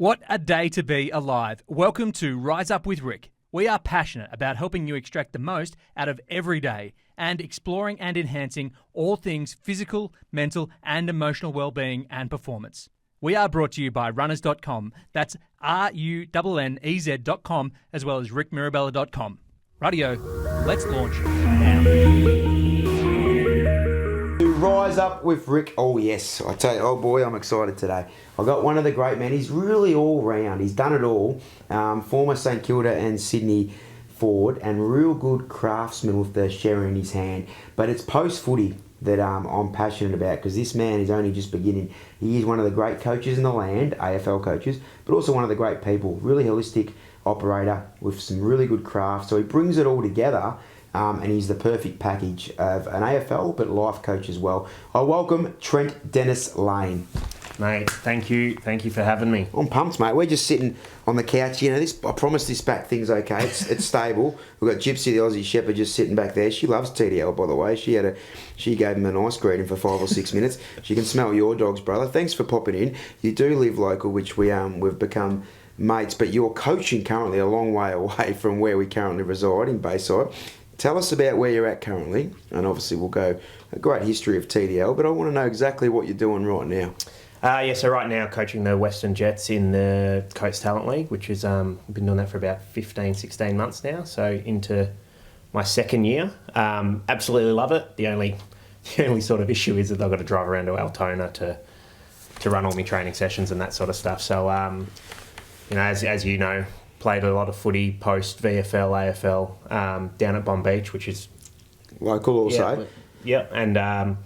What a day to be alive. Welcome to Rise Up with Rick. We are passionate about helping you extract the most out of every day and exploring and enhancing all things physical, mental and emotional well-being and performance. We are brought to you by runners.com. That's runnez.com, as well as rickmirabella.com. Radio, let's launch now. Rise Up with Rick. Oh yes, I tell you, oh boy, I'm excited today. I got one of the great men. He's really all round. He's done it all. Former St Kilda and Sydney forward, and real good craftsman with the sherry in his hand. But it's post footy that I'm passionate about, because this man is only just beginning. He is one of the great coaches in the land, AFL coaches, but also one of the great people. Really holistic operator with some really good craft. So he brings it all together. And he's the perfect package of an AFL but life coach as well. I welcome Trent Dennis Lane. Mate, thank you for having me. I'm pumped, mate. We're just sitting on the couch. You know, this. I promise this back thing's okay. It's stable. We've got Gypsy, the Aussie Shepherd, just sitting back there. She loves TDL, by the way. She gave him a nice greeting for 5 or 6 minutes. She can smell your dogs, brother. Thanks for popping in. You do live local, which we've become mates, but you're coaching currently a long way away from where we currently reside in Bayside. Tell us about where you're at currently, and obviously we'll go a great history of TDL, but I want to know exactly what you're doing right now. So right now coaching the Western Jets in the Coates Talent League, which is been doing that for about 15, 16 months now, so into my second year. Absolutely love it. The only sort of issue is that I've got to drive around to Altona to run all my training sessions and that sort of stuff. So, as you know, played a lot of footy post VFL, AFL down at Bomb Beach, which is local also. Yeah, and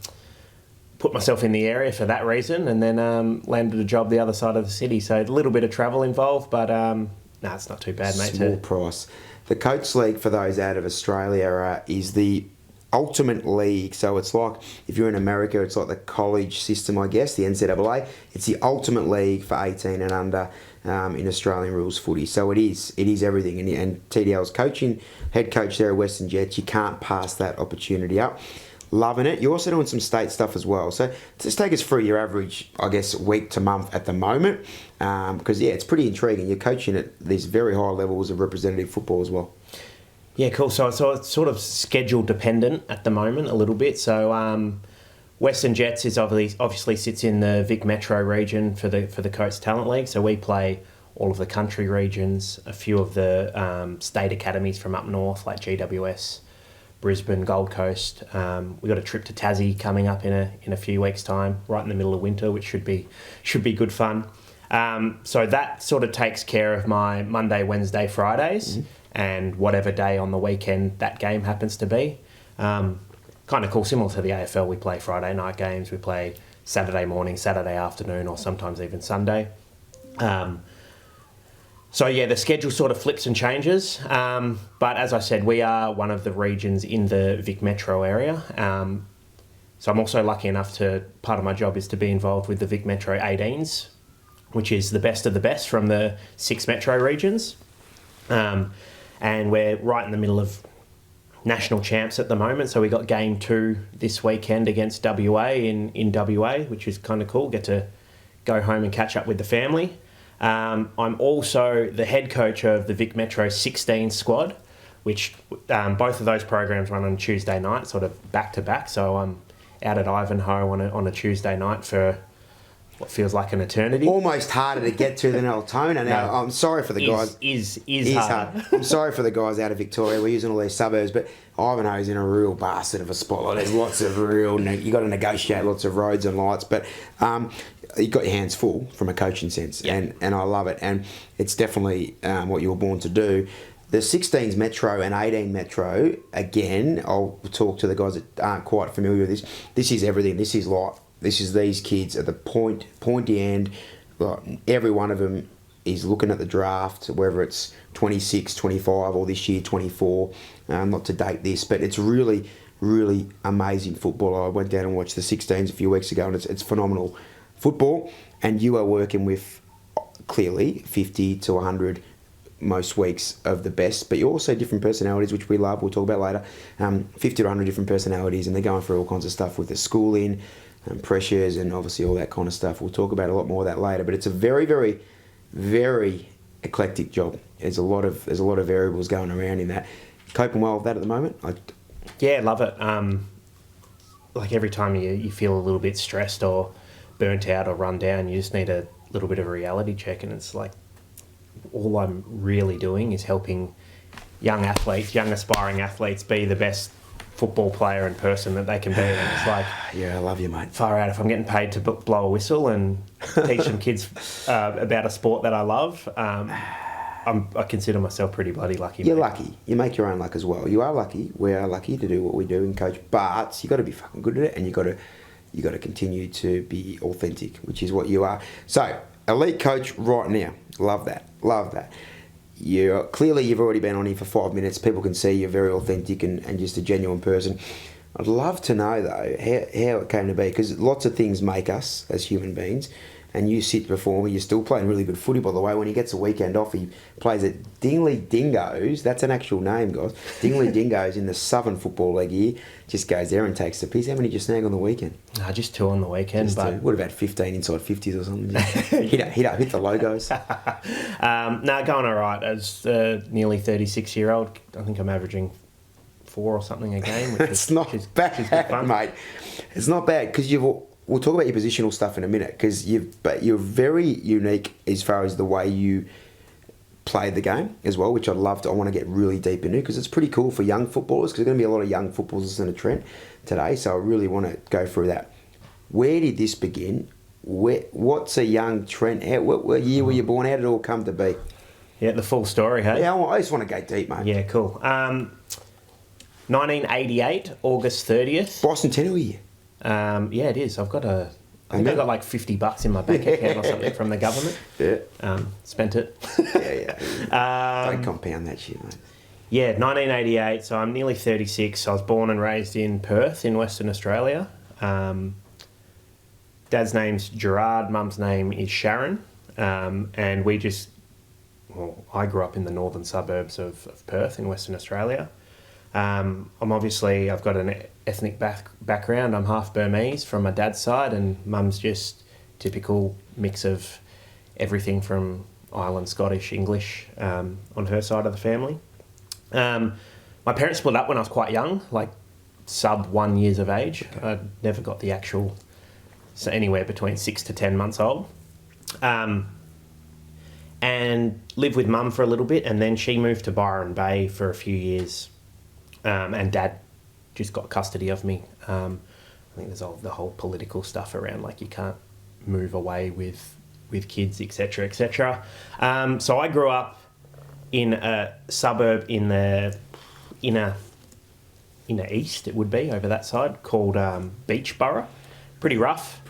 put myself in the area for that reason, and then landed a job the other side of the city. So a little bit of travel involved, but it's not too bad, mate. Small price. The Coates League, for those out of Australia, is the ultimate league. So it's like, if you're in America, it's like the college system, I guess, the NCAA. It's the ultimate league for 18 and under. In Australian rules footy. So it is everything. And TDL's coaching, head coach there at Western Jets, you can't pass that opportunity up. Loving it. You're also doing some state stuff as well. So just take us through your average, I guess, week to month at the moment. Because, it's pretty intriguing. You're coaching at these very high levels of representative football as well. Yeah, cool. So it's sort of schedule dependent at the moment a little bit. So Western Jets is obviously sits in the Vic Metro region for the Coates Talent League. So we play all of the country regions, a few of the state academies from up north, like GWS, Brisbane, Gold Coast. We've got a trip to Tassie coming up in a few weeks' time, right in the middle of winter, which should be good fun. So that sort of takes care of my Monday, Wednesday, Fridays, and whatever day on the weekend that game happens to be. Kind of cool, similar to the AFL. We play Friday night games, we play Saturday morning, Saturday afternoon, or sometimes even Sunday. The schedule sort of flips and changes. But as I said, we are one of the regions in the Vic Metro area. So I'm also lucky enough part of my job is to be involved with the Vic Metro 18s, which is the best of the best from the 6 Metro regions. And we're right in the middle of national champs at the moment, so we got game 2 this weekend against WA in WA, which is kind of cool. Get to go home and catch up with the family. I'm also the head coach of the Vic Metro 16 squad, which both of those programs run on Tuesday night, sort of back to back. So I'm out at Ivanhoe on a Tuesday night for what feels like an eternity. Almost harder to get to than Altona. Now, I'm sorry for the guys. Is hard. I'm sorry for the guys out of Victoria. We're using all these suburbs, but Ivanhoe's in a real bastard of a spotlight. There's lots of you got to negotiate lots of roads and lights, but you've got your hands full from a coaching sense, and I love it. And it's definitely what you were born to do. The 16s Metro and 18 Metro, again, I'll talk to the guys that aren't quite familiar with this. This is everything. This is life. This is these kids at the pointy end. Like, every one of them is looking at the draft, whether it's 26, 25, or this year 24. Not to date this, but it's really, really amazing football. I went down and watched the 16s a few weeks ago, and it's phenomenal football. And you are working with, clearly, 50 to 100 most weeks of the best, but you're also different personalities, which we love. We'll talk about later. 50 to 100 different personalities, and they're going through all kinds of stuff with the schooling, and pressures, and obviously all that kind of stuff. We'll talk about a lot more of that later, but it's a very, very very eclectic job. There's a lot of variables going around in that. Coping well with that at the moment? Yeah, love it. Like every time you feel a little bit stressed or burnt out or run down, you just need a little bit of a reality check, and it's like all I'm really doing is helping young aspiring athletes be the best football player and person that they can be. And it's like, yeah, I love you, mate. Far out, if I'm getting paid to blow a whistle and teach some kids about a sport that I love, I consider myself pretty bloody lucky. You're mate. lucky. You make your own luck as well. You are lucky. We are lucky to do what we do in coach, but you got to be fucking good at it, and you got to continue to be authentic, which is what you are. So, elite coach right now. Love that. Love that. You've already been on here for 5 minutes. People can see you're very authentic and just a genuine person. I'd love to know though how it came to be, because lots of things make us as human beings. And you sit before me, you're still playing really good footy, by the way. When he gets a weekend off, he plays at Dingley Dingoes. That's an actual name, guys. Dingley Dingoes in the Southern Football League here. Just goes there and takes the piss. How many did you snag on the weekend? No, just 2 on the weekend. Just but what about 15 inside 50s or something? hit the logos. No, going all right. As a nearly 36-year-old, I think I'm averaging 4 or something a game. Which It's not bad, mate. It's not bad, because we'll talk about your positional stuff in a minute, because you're very unique as far as the way you play the game as well, which I want to get really deep into, because it's pretty cool for young footballers, because there's going to be a lot of young footballers listening to Trent today, so I really want to go through that. Where did this begin? What's a young Trent? What year were you born? How did it all come to be? Yeah, the full story, hey? Yeah, I just want to go deep, mate. Yeah, cool. 1988, August 30th. Bicentennial year. Yeah, it is. I think I got like $50 in my bank account or something from the government. Yeah. Spent it. Yeah. Don't compound that shit, mate. Yeah, 1988. So I'm nearly 36. I was born and raised in Perth in Western Australia. Dad's name's Gerard. Mum's name is Sharon. And I grew up in the northern suburbs of Perth in Western Australia. I've got an ethnic background. I'm half Burmese from my dad's side, and mum's just typical mix of everything from Ireland, Scottish, English on her side of the family. My parents split up when I was quite young, like sub 1 years of age. Okay. I never got the actual, so anywhere between 6 to 10 months old. And lived with mum for a little bit, and then she moved to Byron Bay for a few years. And Dad just got custody of me. I think there's the whole political stuff around, like you can't move away with kids, etc., etc. So I grew up in a suburb in the inner east, it would be, over that side, called Beachborough. Pretty rough.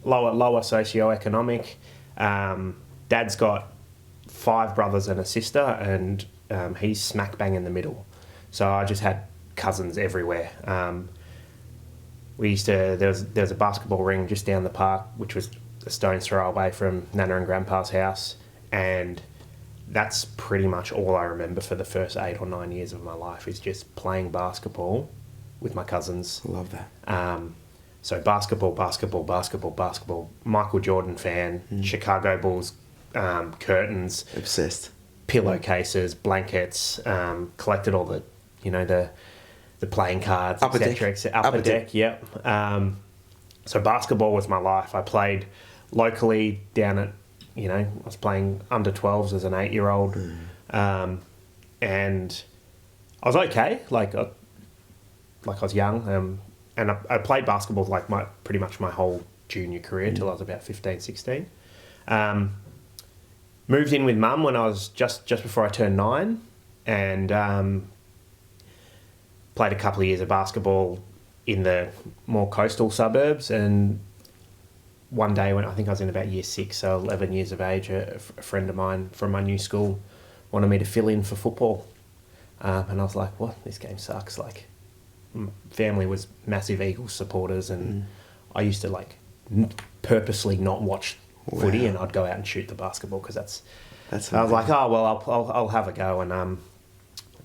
Lower socio-economic. Dad's got 5 brothers and a sister, and he's smack bang in the middle. So I just had cousins everywhere. There was a basketball ring just down the park, which was a stone's throw away from Nana and Grandpa's house, and that's pretty much all I remember for the first 8 or 9 years of my life, is just playing basketball with my cousins. I love that. So basketball. Michael Jordan fan, Chicago Bulls curtains. Obsessed. Pillowcases, blankets, collected all the playing cards, etc. Upper deck, yep. So basketball was my life. I played locally down at, I was playing under 12s as an 8-year-old, and I was okay. Like I was young, and I played basketball pretty much my whole junior career till I was about 15, 16. Moved in with mum when I was just before I turned 9, and played a couple of years of basketball in the more coastal suburbs. And one day when I think I was in about year 6, so 11 years of age, a friend of mine from my new school wanted me to fill in for football. And I was like, what? This game sucks. Like, family was massive Eagles supporters, and I used to purposely not watch footy, and I'd go out and shoot the basketball, because that's I was like, oh well, I'll have a go, and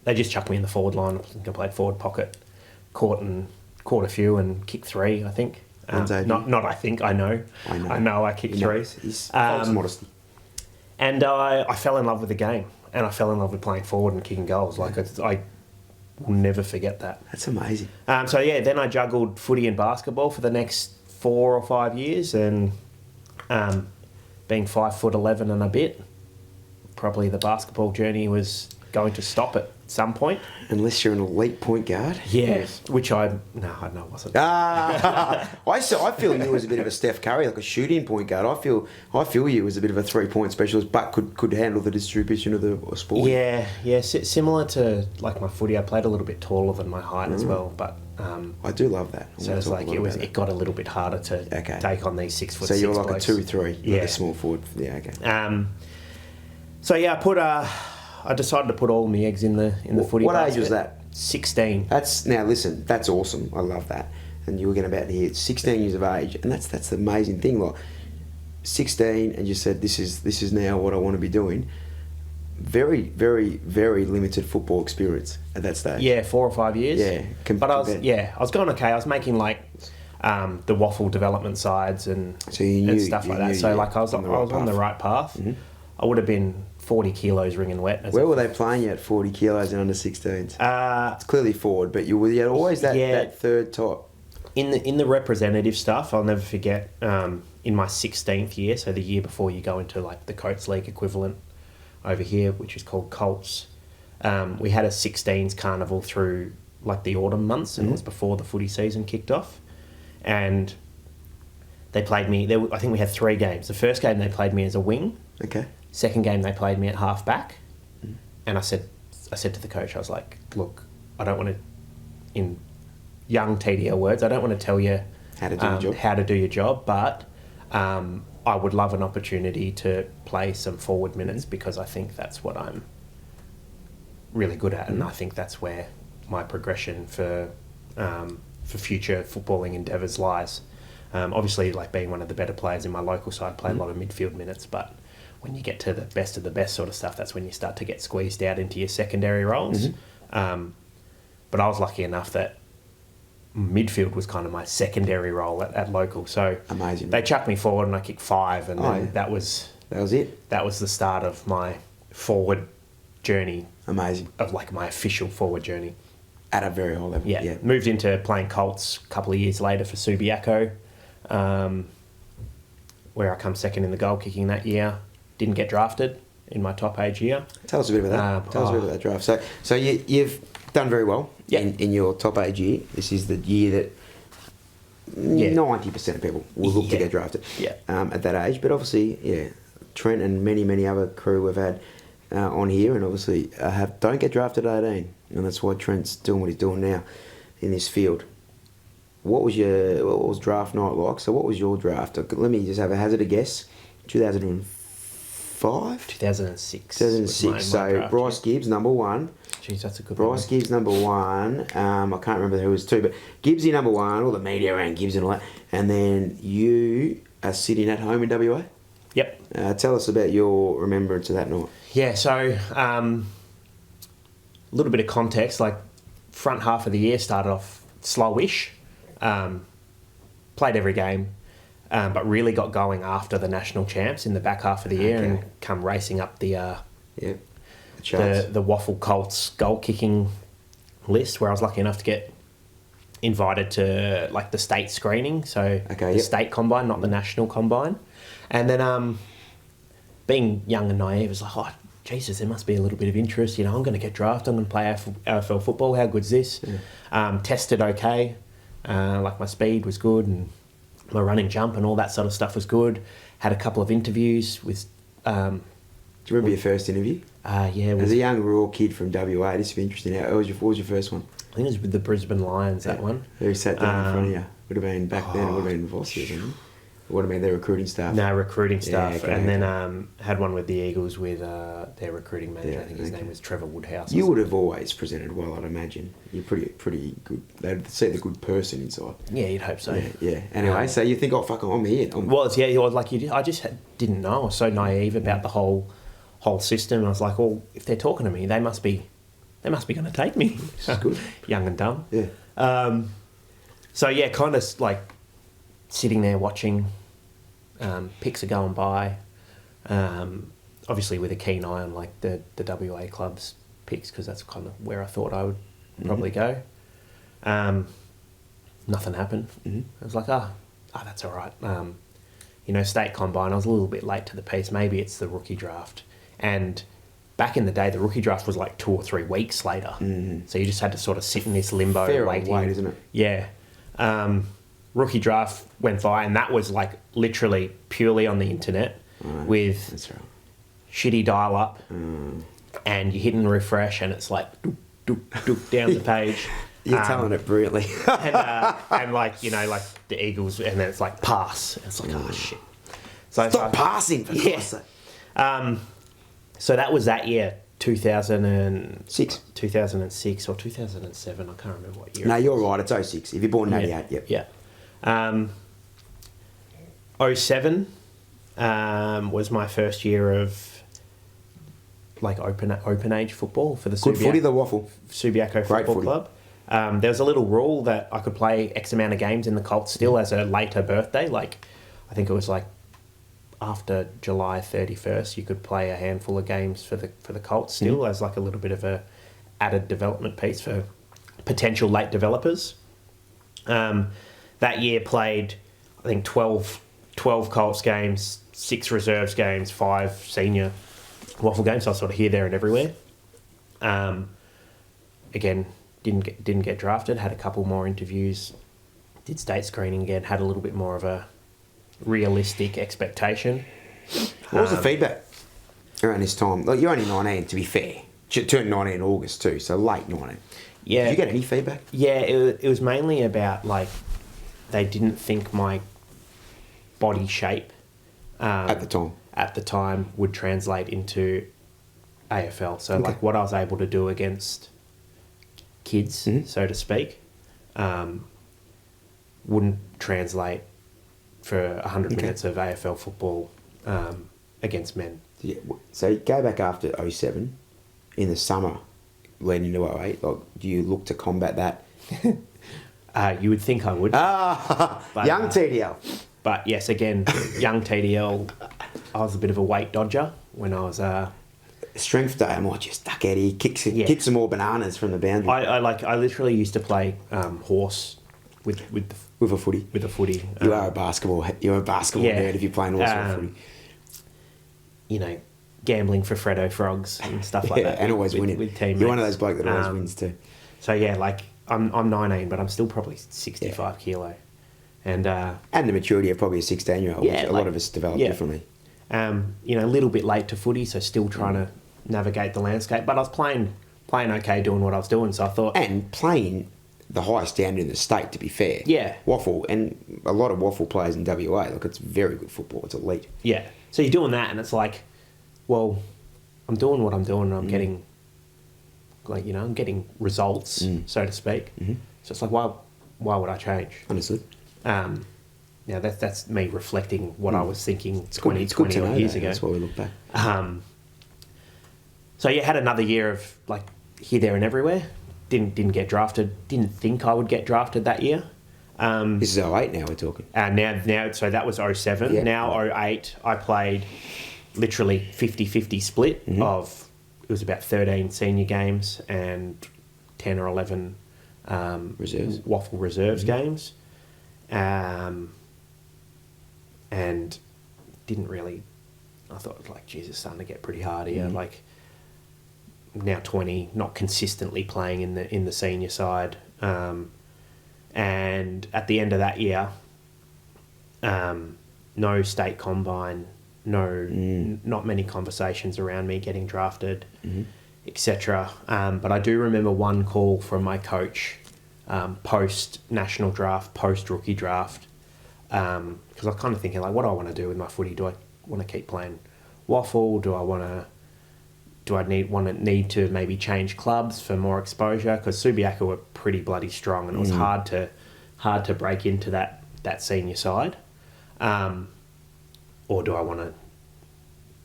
they just chucked me in the forward line. I think I played forward pocket, caught a few and kicked 3, I think. Not I think, I know. I know I kick threes. He's false modesty. And I fell in love with the game. And I fell in love with playing forward and kicking goals. Like, I will never forget that. That's amazing. Then I juggled footy and basketball for the next 4 or 5 years. And being 5'11" and a bit, probably the basketball journey was going to stop at some point. Unless you're an elite point guard. Yeah, which I wasn't. I feel you as a bit of a Steph Curry, like a shooting point guard. I feel you as a bit of a 3-point specialist, but could handle the distribution of the sport. Yeah, similar to like my footy. I played a little bit taller than my height as well, but I do love that. So it's like it got a little bit harder to take on these 6 foot. So you're like blokes. a 2-3, like a small forward. Yeah, okay. I decided to put all my eggs in the footy basket. What age was that? 16. That's awesome. I love that. And you were going about to hear 16 years of age, and that's the amazing thing. Like 16, and you said this is now what I want to be doing. Very, very, very limited football experience at that stage. Yeah, 4 or 5 years. Yeah, but I was going okay. I was making like the waffle development sides and stuff like that. So like I was on the right path. Mm-hmm. I would have been 40 kilos ringing wet. Where were they playing you at 40 kilos and under 16s? It's clearly forward, but you had always that third top. In the representative stuff, I'll never forget, in my 16th year, so the year before you go into like the Coates League equivalent over here, which is called Coates, we had a 16s carnival through like the autumn months, and it was before the footy season kicked off. And they played me, I think we had 3 games. The first game they played me as a wing. Okay. Second game they played me at half back, and I said to the coach, I was like, look, I don't want to, in young TDL words, I don't want to tell you how to do your job, but I would love an opportunity to play some forward minutes because I think that's what I'm really good at, and I think that's where my progression for future footballing endeavours lies. Obviously, like being one of the better players in my local side, played a lot of midfield minutes, but when you get to the best of the best sort of stuff, that's when you start to get squeezed out into your secondary roles. But I was lucky enough that midfield was kind of my secondary role at local. So amazing. They chucked me forward and I kicked 5, and then that was it. That was the start of my forward journey. Amazing. Of like my official forward journey. At a very high level. Yeah. Moved into playing Colts a couple of years later for Subiaco, where I come second in the goal kicking that year. Didn't get drafted in my top age year. Tell us a bit about that. Tell us a bit about that draft. So you've done very well in your top age year. This is the year that 90% of people will look to get drafted at that age. But obviously, Trent and many other crew we've had on here, and obviously don't get drafted at 18, and that's why Trent's doing what he's doing now in this field. What was draft night like? So what was your draft? Let me just have a hazard a guess. 2005? 2006. 2006. So draft, Bryce Gibbs, number 1. Jeez, that's a good Bryce one. Gibbs, number 1. I can't remember who was 2, but Gibbsy, number 1. All the media around Gibbs and all that. And then you are sitting at home in WA? Yep. Tell us about your remembrance of that night. Yeah, so a little bit of context. Like, front half of the year started off slowish. Played every game. But really got going after the national champs in the back half of the year and come racing up the Waffle Colts goal kicking list, where I was lucky enough to get invited to like the state screening, so the state combine, not the national combine. And then being young and naive, was like, oh Jesus, there must be a little bit of interest. I'm going to get drafted. I'm going to play AFL football. How good's this? Tested okay. Like my speed was good and my run and jump and all that sort of stuff was good. Had a couple of interviews with... Do you remember your first interview? Yeah. As a young raw kid from WA, this would be interesting. What was your first one? I think it was with the Brisbane Lions, that one. Who sat down in front of you? Would have been back then, it would have been Vossi or something. It would have been their recruiting staff. No, recruiting staff. And then had one with the Eagles with their recruiting manager. I think his name was Trevor Woodhouse. You would have always presented well, I'd imagine. You're pretty good. They'd see the good person inside. Yeah, you'd hope so. Yeah. Anyway, so you think, oh, fuck, I'm here. I just didn't know. I was so naive about the whole system. I was like, well, if they're talking to me, they must be going to take me. That's good. Young and dumb. Yeah. So yeah, kind of like sitting there watching, picks are going by, obviously with a keen eye on like the WA clubs picks, because that's kind of where I thought I would probably go. Nothing happened. I was like, that's all right. State combine, I was a little bit late to the piece. Maybe it's the rookie draft. And back in the day, the rookie draft was like 2 or 3 weeks later. So you just had to sort of sit in this limbo. Fair waiting. old wait, isn't it? Yeah. Rookie draft went by, and that was like literally purely on the internet with That's right. shitty dial-up, and you hit and refresh, and it's like doop, doop, doop down the page. You're telling it brilliantly. and like the Eagles, and then it's like pass. It's like, oh shit. So Stop passing, for God's sake. So that was that year, 2006 or 2007. I can't remember what year. No, you're right. It's 06. If you're born in 88, yep. Yeah. 07 was my first year of like open age football for the Good footy, the waffle. Subiaco Football Club. There was a little rule that I could play X amount of games in the Colts still as a later birthday. Like, I think it was like after July 31st, you could play a handful of games for the Colts still as like a little bit of a added development piece for potential late developers. That year played, I think, 12 Colts games, 6 reserves games, 5 senior waffle games. So I was sort of here, there and everywhere. Again, didn't get drafted, had a couple more interviews, did state screening again, had a little bit more of a realistic expectation. What was the feedback around this time? Like, you're only 19, to be fair. You turned 19 in August too, so late 19. Yeah. Did you get any feedback? Yeah, it was mainly about, like, they didn't think my body shape At the time would translate into AFL. So, like, what I was able to do against kids, so to speak, wouldn't translate for 100 minutes of AFL football against men. Yeah. So you go back after 07, in the summer, leading into 08, like, do you look to combat that? You would think I would. But, young TDL. But yes, again, young TDL, I was a bit of a weight dodger when I was... Strength day, I might just duck out here, kick some more bananas from the boundary. I literally used to play horse with a footy. With a footy. You are a basketball nerd if you're playing horse or footy. You know, gambling for Freddo frogs and stuff like that. And always winning. With teammates. You're one of those blokes that always wins too. So yeah, like I'm 19, but I'm still probably 65 kilo, and the maturity of probably a 16-year-old. Yeah, which a lot of us develop differently. A little bit late to footy, so still trying to navigate the landscape. But I was playing okay, doing what I was doing. So I thought, and playing the highest standard in the state, to be fair. Yeah. Waffle, and a lot of waffle players in WA. Look, it's very good football. It's elite. Yeah. So you're doing that, and it's like, well, I'm doing what I'm doing, and I'm getting, like, I'm getting results, so to speak. So it's like, why would I change? Understood. Now that's me reflecting what I was thinking 20 years ago. That's why we look back. So yeah, had another year of like here, there, and everywhere. Didn't get drafted. Didn't think I would get drafted that year. This is 08 now we're talking. Now, so that was 07. Yeah. Now 08, I played literally 50-50 split of, it was about 13 senior games and 10 or 11 reserves. Waffle reserves games. And didn't really, I thought, like, geez, it's starting to get pretty hard here. Like, now 20, not consistently playing in the senior side. And at the end of that year, no state combine, not many conversations around me getting drafted, etc. But I do remember one call from my coach post national draft, post rookie draft, because I was kind of thinking, like, what do I want to do with my footy? Do I want to keep playing waffle? Do I need to maybe change clubs for more exposure? Because Subiaco were pretty bloody strong, and it was hard to break into that senior side. Or do I want to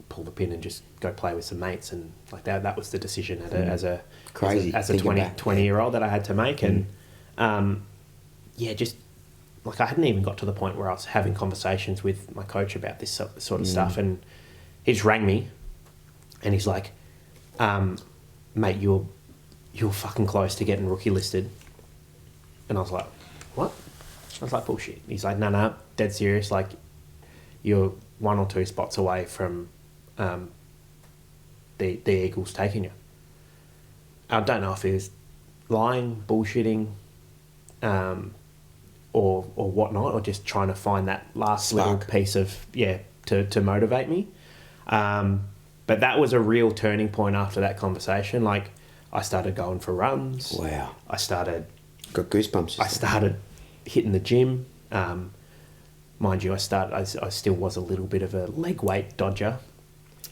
pull the pin and just go play with some mates? And like that was the decision as a 20-year-old that I had to make. And just like I hadn't even got to the point where I was having conversations with my coach about this sort of stuff, and he just rang me, and he's like, "Mate, you're fucking close to getting rookie listed," and I was like, "What?" I was like, "Bullshit." He's like, "No, dead serious. Like, you're 1 or 2 spots away from the Eagles taking you." I don't know if he was lying, bullshitting, or whatnot, or just trying to find that last little piece of to motivate me. But that was a real turning point after that conversation. Like, I started going for runs. Wow. Got goosebumps. I started hitting the gym. Mind you, I still was a little bit of a leg weight dodger.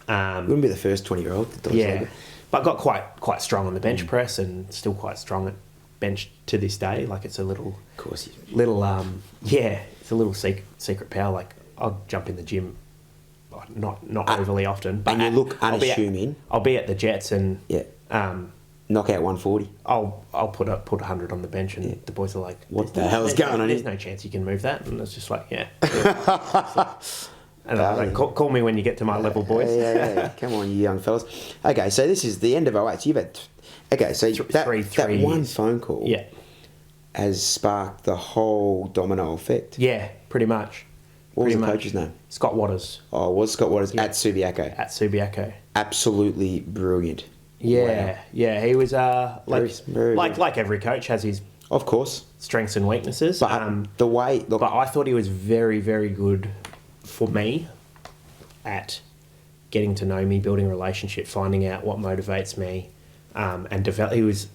Wouldn't be the first 20-year-old to dodge leg. But got quite strong on the bench press, and still quite strong at bench to this day. Like, it's a little, of course, it's a little secret power. Like, I'll jump in the gym, not overly often, but and you look unassuming. I'll be at the Jets and knock out 140. I'll put 100 on the bench, and the boys are like, "What the hell's going on? There's no chance you can move that." And it's just like, yeah. And I was like, call me when you get to my level, boys. Yeah. Come on, you young fellas. Okay, so this is the end of 08. So you've had... Okay, so that one phone call has sparked the whole domino effect. Yeah, pretty much. What was the coach's name? Scott Waters. Oh, it was Scott Waters at Subiaco. At Subiaco. Absolutely brilliant. Yeah, wow. Yeah. He was very like every coach has his, of course, strengths and weaknesses. But but I thought he was very, very good for me at getting to know me, building a relationship, finding out what motivates me, and develop. He was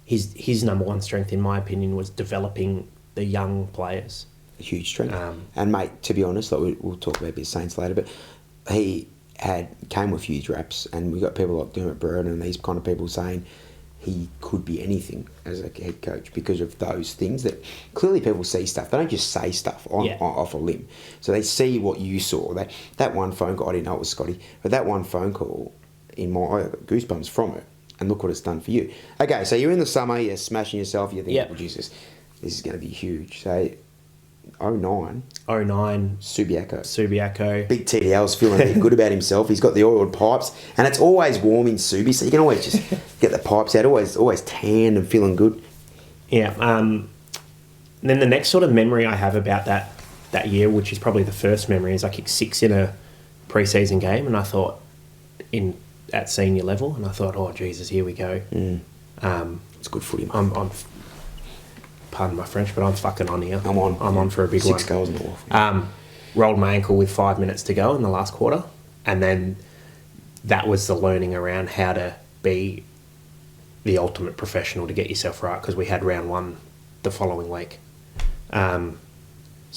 his number one strength, in my opinion, was developing the young players. A huge strength. And mate, to be honest, like we'll talk about his Saints later, but he came with huge raps, and we got people like Dermot Burton and these kind of people saying he could be anything as a head coach because of those things that clearly people see stuff. They don't just say stuff off a limb. So they see what you saw. That one phone call, I didn't know it was Scotty, but that one phone call, I got goosebumps from it. And look what it's done for you. Okay, so you're in the summer, you're smashing yourself, you're thinking, Jesus, this is going to be huge. So 09. Subiaco. Big TDL's feeling a bit good about himself. He's got the oiled pipes, and it's always warm in Subi, so you can always just get the pipes out. Always tanned and feeling good. Yeah. Then the next sort of memory I have about that year, which is probably the first memory, is I kicked 6 in a pre-season game, and I thought at senior level, and I thought, oh Jesus, here we go. It's good footy. I'm pardon my French, but I'm fucking on here. I'm on for a big 6 goals in the wall. Rolled my ankle with 5 minutes to go in the last quarter, and then that was the learning around how to be the ultimate professional to get yourself right, because we had round 1 the following week. So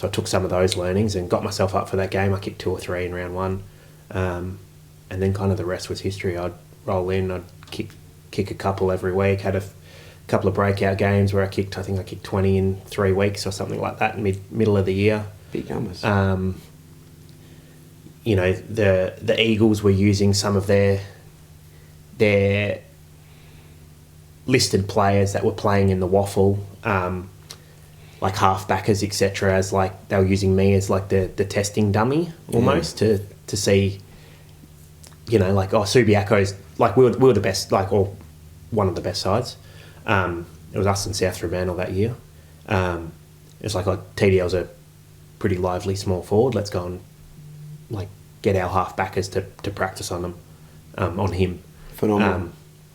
I took some of those learnings and got myself up for that game. I kicked 2 or 3 in round 1, and then kind of the rest was history. I'd roll in, I'd kick a couple every week, had a couple of breakout games where I think I kicked 20 in 3 weeks or something like that in middle of the year. Big numbers. The Eagles were using some of their listed players that were playing in the waffle, like halfbackers, etc. As like they were using me as like the testing dummy almost to see, Subiaco's like we were the best, or one of the best sides. It was us and South Fremantle that year. It was like TDL's a pretty lively small forward. Let's go and get our halfbackers to practice on them, on him. Phenomenal.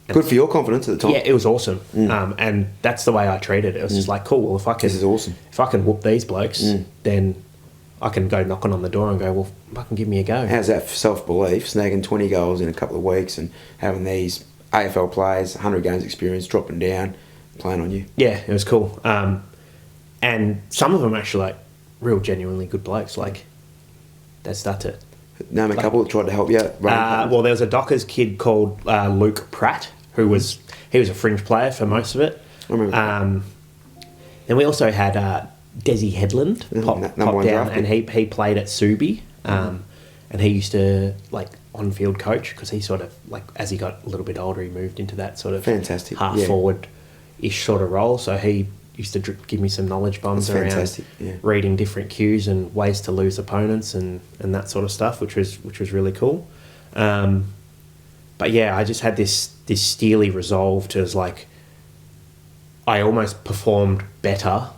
Good for your confidence at the time. Yeah, it was awesome. And that's the way I treated it. It was just like, cool. Well, this is awesome. If I can whoop these blokes, then I can go knocking on the door and go, well, fucking give me a go. How's that self-belief, snagging 20 goals in a couple of weeks and having these AFL players, 100 games experience, dropping down, playing on you? Yeah, it was cool. And some of them actually real genuinely good blokes. They start to... Name a couple that tried to help you out. Well, there was a Dockers kid called Luke Pratt, he was a fringe player for most of it. I remember. Then we also had Desi Headland popped down, and he played at Subi, and he used to on-field coach, because he sort of as he got a little bit older, he moved into that sort of fantastic half forward-ish sort of role. So he used to give me some knowledge bombs That's around fantastic, yeah. reading different cues and ways to lose opponents and that sort of stuff, which was really cool. But yeah, I just had this steely resolve to, like, I almost performed better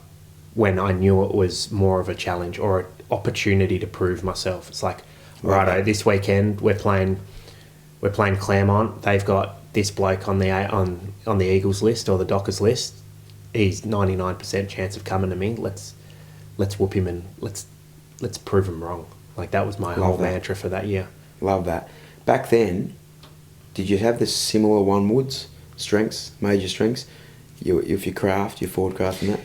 when I knew it was more of a challenge or an opportunity to prove myself. It's like, righto, this weekend we're playing Claremont. They've got this bloke on the Eagles list or the Dockers list. He's 99% chance of coming to me. Let's whoop him and let's prove him wrong. Like, that was my whole mantra for that year. Love that. Back then, did you have the similar one Woods strengths, major strengths? If your craft, your forward craft and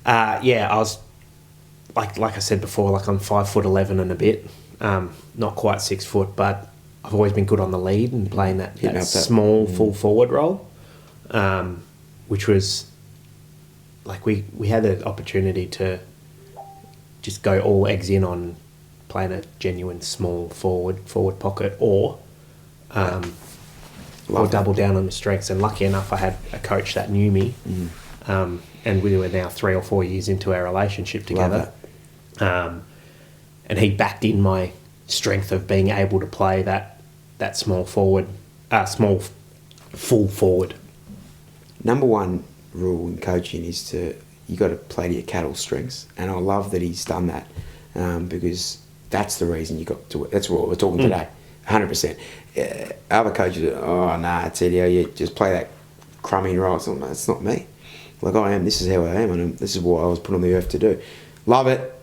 that? Yeah, I was like I said before, like, I'm 5'11" and a bit, not quite 6 foot, but I've always been good on the lead and playing that small full forward role, which was like we had the opportunity to just go all eggs in on playing a genuine small forward pocket or double down on the strengths. And lucky enough, I had a coach that knew me, and we were now 3 or 4 years into our relationship together, and he backed in my strength of being able to play that small forward, small full forward. Number one rule in coaching is you got to play to your cattle strengths, and I love that he's done that, because that's the reason you got to. That's what we're talking today, 100%. Other coaches, it's Eddie, you just play that crummy right. So, no, it's not me. Like, I am. This is how I am, and this is what I was put on the earth to do. Love it.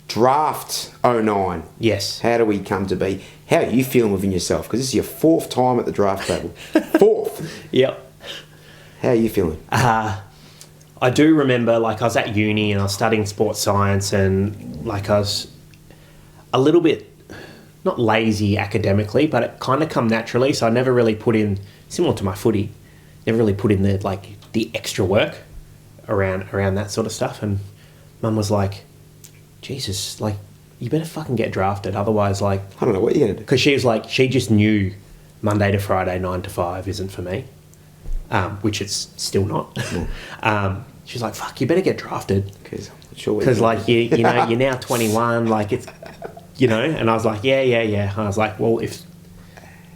Draft 09. Yes. How do we come to be? How are you feeling within yourself? Because this is your 4th time at the draft table. 4th. Yep. How are you feeling? I do remember, like, I was at uni and I was studying sports science, and, like, I was a little bit, not lazy academically, but it kind of come naturally. So I never really put in, similar to my footy, never really put in the extra work around that sort of stuff. And Mum was like, Jesus, like, you better fucking get drafted. Otherwise, like, I don't know what you're going to do. Because she was like, she just knew Monday to Friday, 9 to 5 isn't for me, which it's still not. She's like, fuck, you better get drafted. Because, like, you know, you're now 21, like, it's, you know. And I was like, yeah. I was like, well, if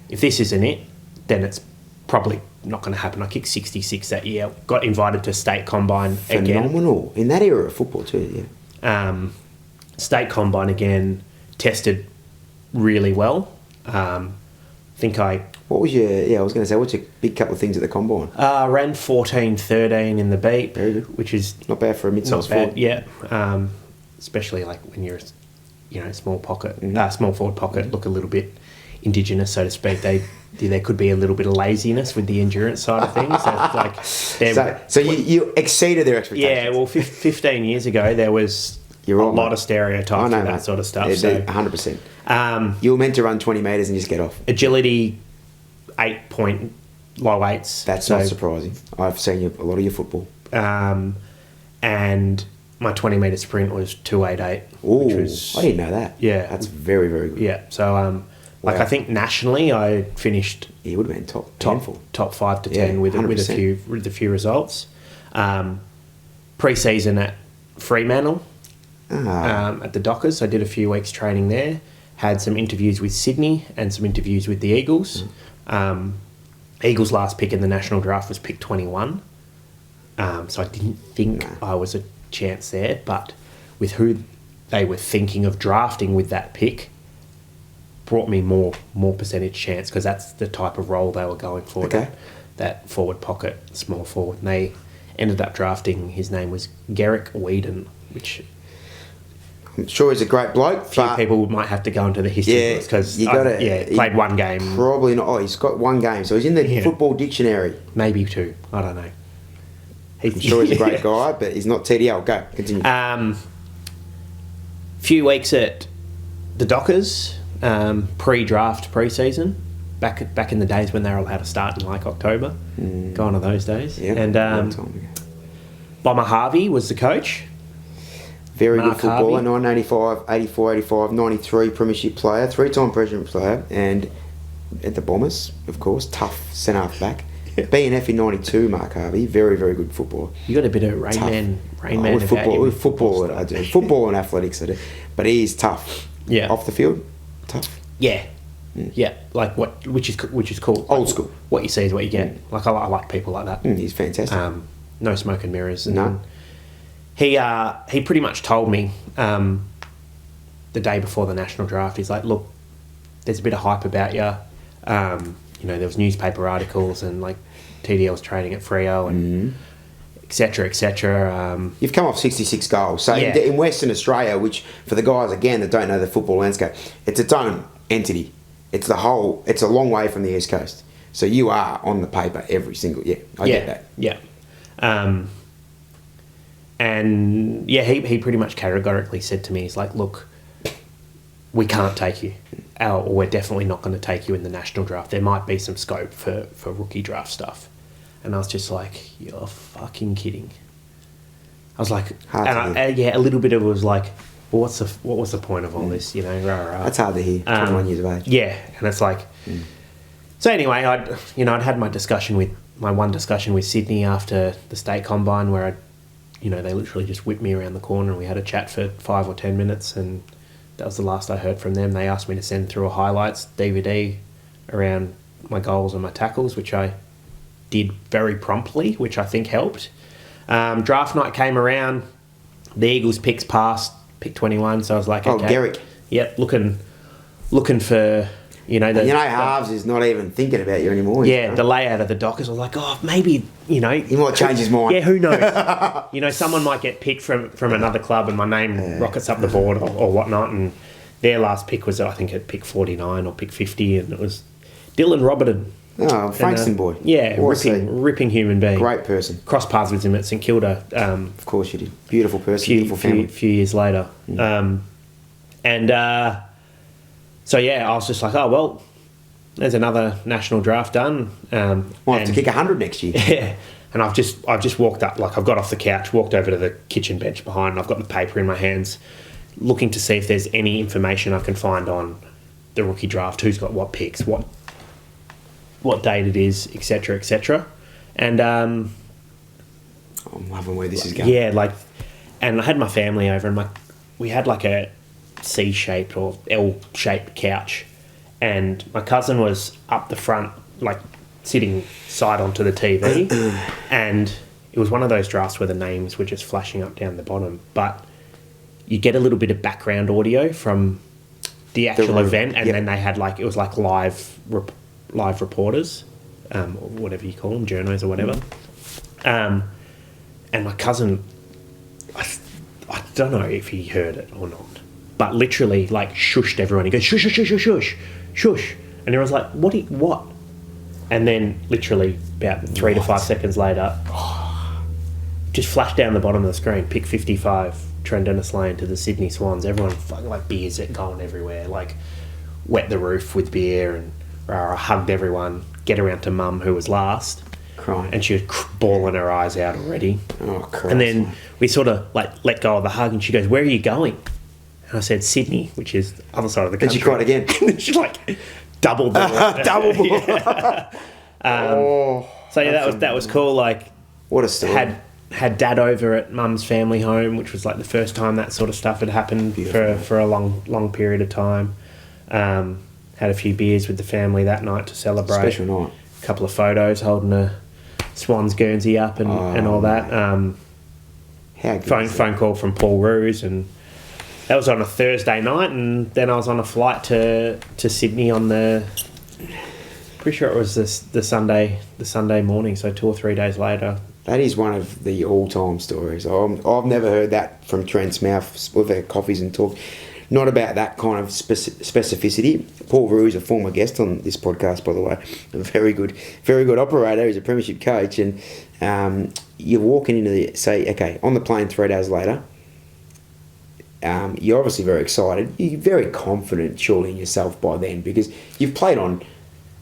this isn't it, then it's probably not going to happen. I kicked 66 that year. Got invited to state combine again. Phenomenal. In that era of football too, yeah. State combine again, tested really well. I think I was going to say, what's your big couple of things at the combine? Ran 14-13 in the beat. Very good. Which is not bad for a mid-sized forward. Yeah. Especially, like, when you're, you know, small pocket, small forward pocket, look a little bit indigenous, so to speak. There could be a little bit of laziness with the endurance side of things. So you exceeded their expectations. Yeah, well, 15 years ago, there was a lot of stereotypes and that sort of stuff. Yeah, so 100%. You were meant to run 20 metres and just get off. Agility, 8 point, low 8s. That's not surprising. I've seen a lot of your football. And my 20 metre sprint was 2:88. Ooh, which was, I didn't know that. Yeah. That's very, very good. Yeah, so... Like, I think nationally, I finished. It would have been top 5 to 10 with a few results. Pre-season at Fremantle, at the Dockers, I did a few weeks training there. Had some interviews with Sydney and some interviews with the Eagles. Eagles' last pick in the national draft was pick 21, so I didn't think I was a chance there. But with who they were thinking of drafting with that pick, brought me more percentage chance, because that's the type of role they were going for. Okay. That forward pocket, small forward. And they ended up drafting, his name was Garrick Whedon, which I'm sure he's a great bloke. Few people might have to go into the history because he played one game. Probably not. Oh, he's got one game, so he's in the football dictionary. Maybe 2. I don't know. I'm sure he's a great guy, but he's not TDL. Go, continue. Few weeks at the Dockers. Pre-draft, pre-season, back in the days when they were allowed to start in, like, October. Gone are those days. Yeah, and Bomber Harvey was the coach. Very Mark good footballer. Harvey. 1985, 84, 85, 93 premiership player, 3-time premiership player, and at the Bombers, of course, tough centre-half back. B&F in '92, Mark Harvey, very, very good footballer. You got a bit of Rain Man with football, I do. Football and athletics, I do. But he is tough. Yeah. Off the field, tough. Yeah. Yeah, like which is cool. Old school. What you see is what you get. Like I like people like that. He's fantastic. No smoke and mirrors. And No. He pretty much told me the day before the national draft. He's like, look, there's a bit of hype about you. There was newspaper articles and like TDL was training at Freo and et cetera. You've come off 66 goals. So in Western Australia, which for the guys again that don't know the football landscape, it's its own entity. It's a long way from the East Coast. So you are on the paper every single I get that. Yeah. He pretty much categorically said to me, he's like, look, we can't take you. Or we're definitely not going to take you in the national draft. There might be some scope for rookie draft stuff. And I was just like, you're fucking kidding. I was like, a little bit of it was like, well, what was the point of all this? That's hard to hear. 21 years of age. Yeah, and it's like, so anyway, I'd had my one discussion with Sydney after the state combine where they literally just whipped me around the corner and we had a chat for 5 or 10 minutes and that was the last I heard from them. They asked me to send through a highlights DVD around my goals and my tackles, which I did very promptly, which I think helped. Draft night came around, the Eagles picks passed, pick 21, so I was like, okay. Oh, Garrick. Yep, looking for, halves is not even thinking about you anymore. Yeah, the layout of the Dockers, I was like, oh, maybe, he might change his mind. Yeah, who knows? Someone might get picked from another club and my name rockets up the board or whatnot, and their last pick was, I think, at pick 49 or pick 50, and it was Dylan Robertson. Oh, Frankston boy. Yeah, ripping human being. Great person. Crossed paths with him at St Kilda. Of course you did. Beautiful person, beautiful family. Few years later. So yeah, I was just like, oh well, there's another national draft done. Might have to kick 100 next year. Yeah, and I've just walked up, like I've got off the couch, walked over to the kitchen bench behind, and I've got the paper in my hands, looking to see if there's any information I can find on the rookie draft, who's got what picks, what date it is, etc. And I'm loving where this is going. Yeah, and I had my family over, and we had like a C-shaped or L-shaped couch, and my cousin was up the front, like sitting side onto the TV, and it was one of those drafts where the names were just flashing up down the bottom, but you get a little bit of background audio from the actual event, and then they had it was like live reporters, or whatever you call them, journos or whatever. And my cousin, I don't know if he heard it or not, but literally shushed everyone. He goes, shush, shush, shush, shush, shush. And everyone's like, what? And then literally about 3 to 5 seconds later, just flashed down the bottom of the screen, pick 55, Trent Dennis Lane to the Sydney Swans. Everyone fucking beers going everywhere, wet the roof with beer, and hugged everyone, get around to mum who was last. Crying. And she was bawling her eyes out already. Oh, Christ. And then we sort of let go of the hug, and she goes, where are you going? And I said, Sydney, which is the other side of the country. And she cried again. And then she doubled the double. So yeah, that was cool. What a story. Had dad over at mum's family home, which was the first time that sort of stuff had happened for a long period of time. Had a few beers with the family that night to celebrate. Special night. A couple of photos holding a Swans Guernsey up and all that. Phone call from Paul Roos, and that was on a Thursday night, and then I was on a flight to Sydney on pretty sure it was the Sunday morning, so 2 or 3 days later. That is one of the all-time stories. I've never heard that from Trent's mouth. We've had coffees and talk. Not about that kind of specificity. Paul Roos, a former guest on this podcast, by the way, a very good operator. He's a premiership coach, and you're walking into on the plane 3 days later. You're obviously very excited. You're very confident, surely, in yourself by then, because you've played on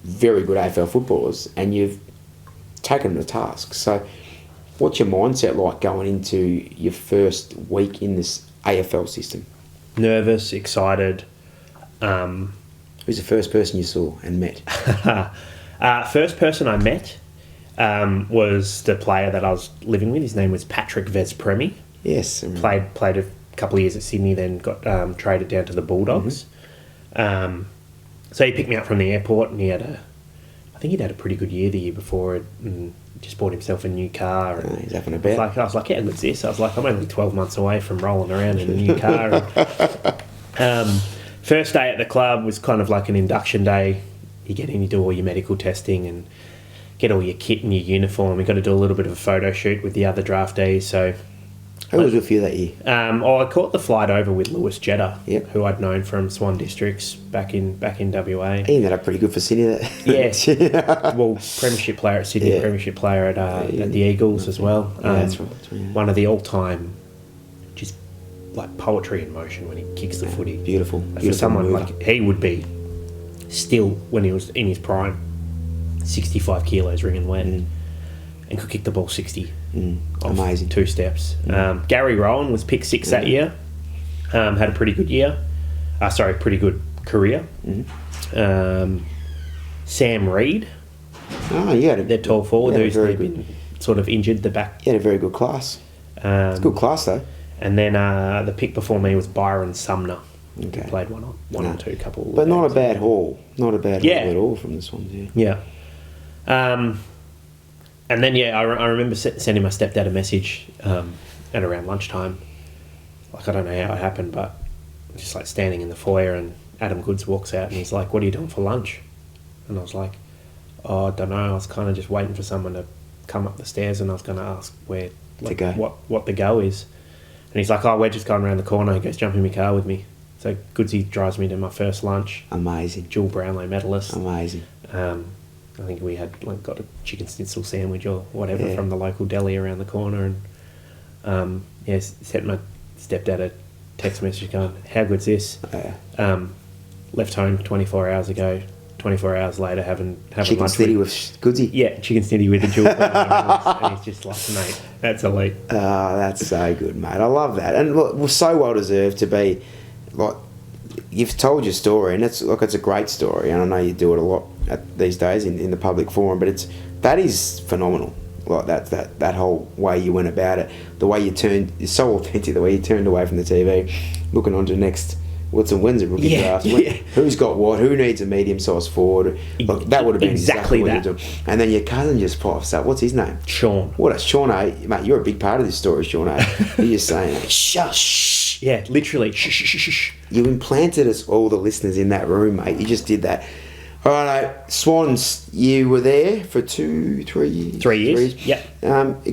very good AFL footballers and you've taken them to task. So, what's your mindset like going into your first week in this AFL system? Nervous, excited. Who's the first person you saw and met? First person I met, was the player that I was living with. His name was Patrick Vespremi. Yes. Played a couple of years at Sydney, then got traded down to the Bulldogs. So he picked me up from the airport, and I think he'd had a pretty good year the year before, and just bought himself a new car. And he's having a bet. I was like, how good's this? I was like, I'm only 12 months away from rolling around in a new car. First day at the club was kind of like an induction day. You get in, you do all your medical testing and get all your kit and your uniform. You've got to do a little bit of a photo shoot with the other draftees. So, who was with you that year? I caught the flight over with Lewis Jetta, Yep. who I'd known from Swan Districts back in WA. He ended up pretty good for Sydney. Yes. Well, premiership player at Sydney, premiership player at the Eagles as well. That's right. One of the all-time, just like poetry in motion when he kicks the footy. Beautiful. For someone like he would be still, when he was in his prime, 65 kilos ringing wet and could kick the ball 60. Amazing. 2 steps. Gary Rowan was picked 6 that year. Had a pretty good year. Pretty good career. Sam Reid, Oh, you had a their tall forward, who's very been sort of injured the back. You had a very good class. It's a good class though. And then the pick before me was Byron Sumner. Okay. He played one or two couple. But not a bad haul. Not a bad Yeah. haul at all from the Swans. Yeah. And then, I remember sending my stepdad a message at around lunchtime. Like, I don't know how it happened, but just like standing in the foyer, and Adam Goods walks out and he's like, "What are you doing for lunch?" And I was like, "Oh, I don't know. I was kind of just waiting for someone to come up the stairs, and I was going to ask where, like, go. what the go is." And he's like, "Oh, we're just going around the corner." He goes, "Jump in my car with me." So Goodsy drives me to my first lunch. Amazing. Dual Brownlow medalist. Amazing. I think we had got a chicken schnitzel sandwich or whatever from the local deli around the corner, and sent my stepdad a text message going, "How good's this?" Left home 24 hours ago. 24 hours later, having Chicken lunch snitty with Goodsy. Yeah, chicken snitty with a dual brownlow, and he's just like, "Mate, that's elite." Oh, that's so good, mate. I love that, and look, we're so well deserved to be. Like, you've told your story, and it's a great story, and I know you do it a lot these days in the public forum, but that is phenomenal. Like that whole way you went about it, the way you turned, is so authentic. The way you turned away from the TV, looking on to next. When's a rookie draft? Who's got what? Who needs a medium-sized forward? Like, that would have been exactly what you're doing. And then your cousin just pops up. What's his name? Sean. What a Sean, mate, you're a big part of this story, Sean. You're just saying, shush. Yeah, literally, shh. You implanted us, all the listeners in that room, mate. You just did that. All right, Swans, you were there for 3 years? 3 years, yep.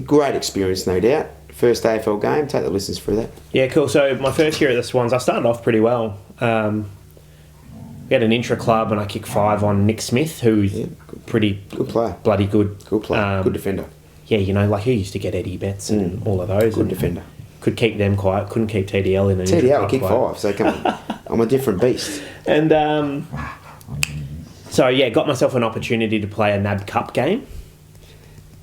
Great experience, no doubt. First AFL game, take the listeners through that. Yeah, cool. So my first year at the Swans, I started off pretty well. We had an intra-club and I kicked 5 on Nick Smith, who's pretty... Good player. Bloody good. Good player. Good defender. Yeah, like he used to get Eddie Betts and all of those. Good defender. Could keep them quiet. Couldn't keep TDL in an TDL kicked 5, so come on. I'm a different beast. And got myself an opportunity to play a NAB Cup game.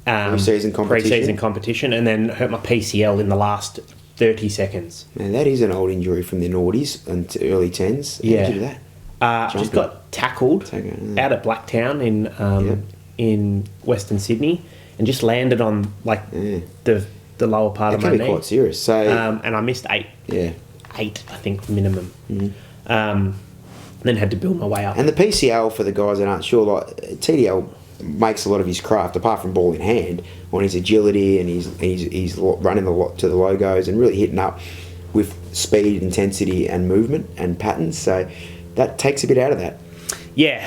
Pre-season competition, and then hurt my PCL in the last 30 seconds. Man, that is an old injury from the noughties and to early 10s. How did you do that? Just got tackled out at Blacktown in Western Sydney, and just landed on the lower part of my knee. That can be quite serious. So, and I missed 8. Yeah. 8, I think, minimum. Then had to build my way up. And the PCL, for the guys that aren't sure, like TDL makes a lot of his craft, apart from ball in hand, on his agility, and he's running to the logos and really hitting up with speed, intensity, and movement and patterns. So that takes a bit out of that. Yeah,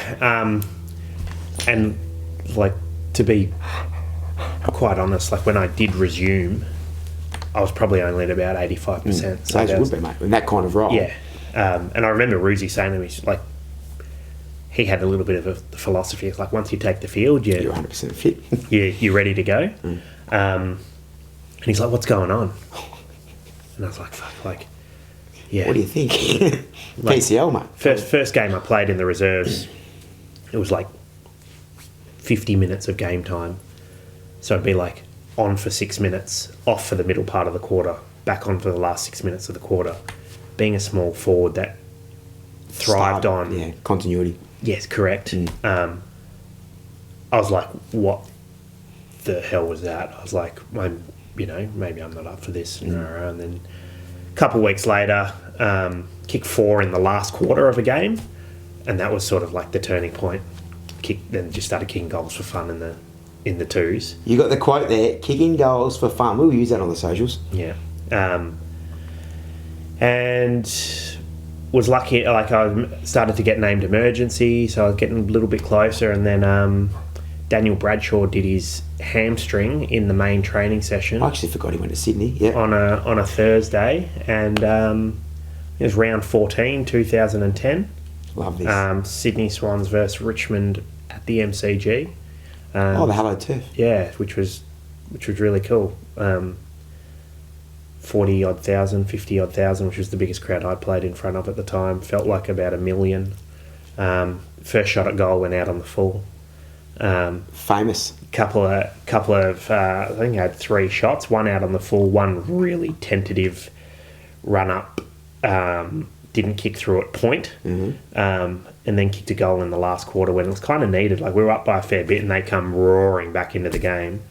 and like, to be quite honest, like when I did resume, I was probably only at about 85%. So that would be, mate, in that kind of role. Yeah, and I remember Ruzi saying to me, like, he had a little bit of a philosophy. It's like, once you take the field, you're 100% fit. you're ready to go. And he's like, "What's going on?" And I was like, "Fuck, like, yeah." What do you think? PCL, mate. First game I played in the reserves, it was like 50 minutes of game time. So it'd be like on for 6 minutes, off for the middle part of the quarter, back on for the last 6 minutes of the quarter. Being a small forward that thrived on continuity. Yes, correct. I was like, what the hell was that? I was like, maybe I'm not up for this. And then a couple of weeks later, kicked 4 in the last quarter of a game, and that was sort of like the turning point. Then just started kicking goals for fun in the twos. You got the quote there, kicking goals for fun. We'll use that on the socials. Yeah. And was lucky, like I started to get named emergency, so I was getting a little bit closer, and then Daniel Bradshaw did his hamstring in the main training session. I actually forgot he went to Sydney. Yeah. On a Thursday, and it was round 14, 2010. Love this. Sydney Swans versus Richmond at the MCG. The Hello Turf. Yeah, which was really cool. 40-odd thousand, 50-odd thousand, which was the biggest crowd I'd played in front of at the time. Felt like about 1 million. First shot at goal went out on the full. Famous. Couple of I think I had 3 shots, one out on the full, one really tentative run up, didn't kick through at point, and then kicked a goal in the last quarter when it was kind of needed. Like we were up by a fair bit and they come roaring back into the game.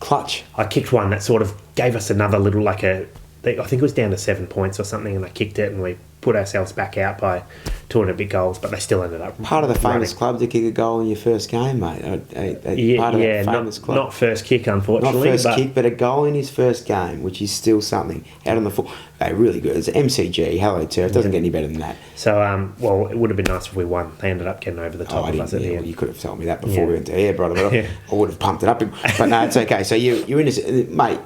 Clutch. I kicked one that sort of gave us another little, I think it was down to 7 points or something, and I kicked it and we put ourselves back out by 2 and a bit goals, but they still ended up part of the famous running. club to kick a goal in your first game, mate. Part of that famous club. Not first kick, unfortunately. Not first kick, but a goal in his first game, which is still something. Out on the full. Really good. It's MCG, Hello Turf. Doesn't get any better than that. So, it would have been nice if we won. They ended up getting over the top of us at the end. You could have told me that before we went to air, brother. But I would have pumped it up. But no, it's okay. So you're in this, mate.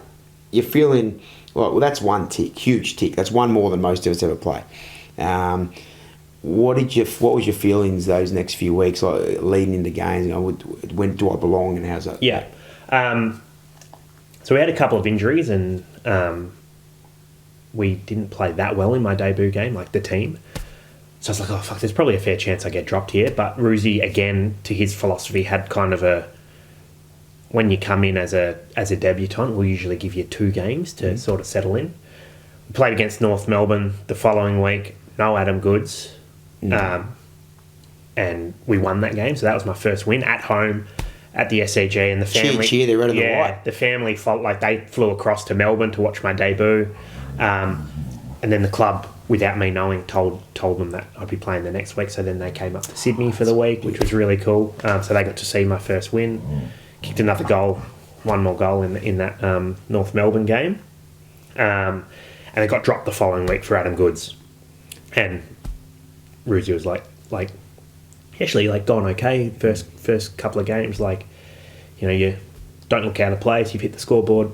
You're feeling well. That's one tick, huge tick. That's one more than most of us ever play. What was your feelings those next few weeks, like leading into games? When do I belong, and how's that? Yeah. So we had a couple of injuries, and we didn't play that well in my debut game, like the team. So I was like, oh fuck, there's probably a fair chance I get dropped here. But Ruzi, again, to his philosophy, had kind of when you come in as a debutant, we'll usually give you 2 games to sort of settle in. We played against North Melbourne the following week. No Adam Goods. And we won that game. So that was my first win at home at the SCG. And the family... Cheer, they're red and the white. The family felt like they flew across to Melbourne to watch my debut. And then the club, without me knowing, told them that I'd be playing the next week. So then they came up to Sydney for the week, which was really cool. So they got to see my first win. Kicked another goal, one more goal in that North Melbourne game. And they got dropped the following week for Adam Goods. And Ruzi was like actually gone okay first couple of games, you don't look out of place, you've hit the scoreboard,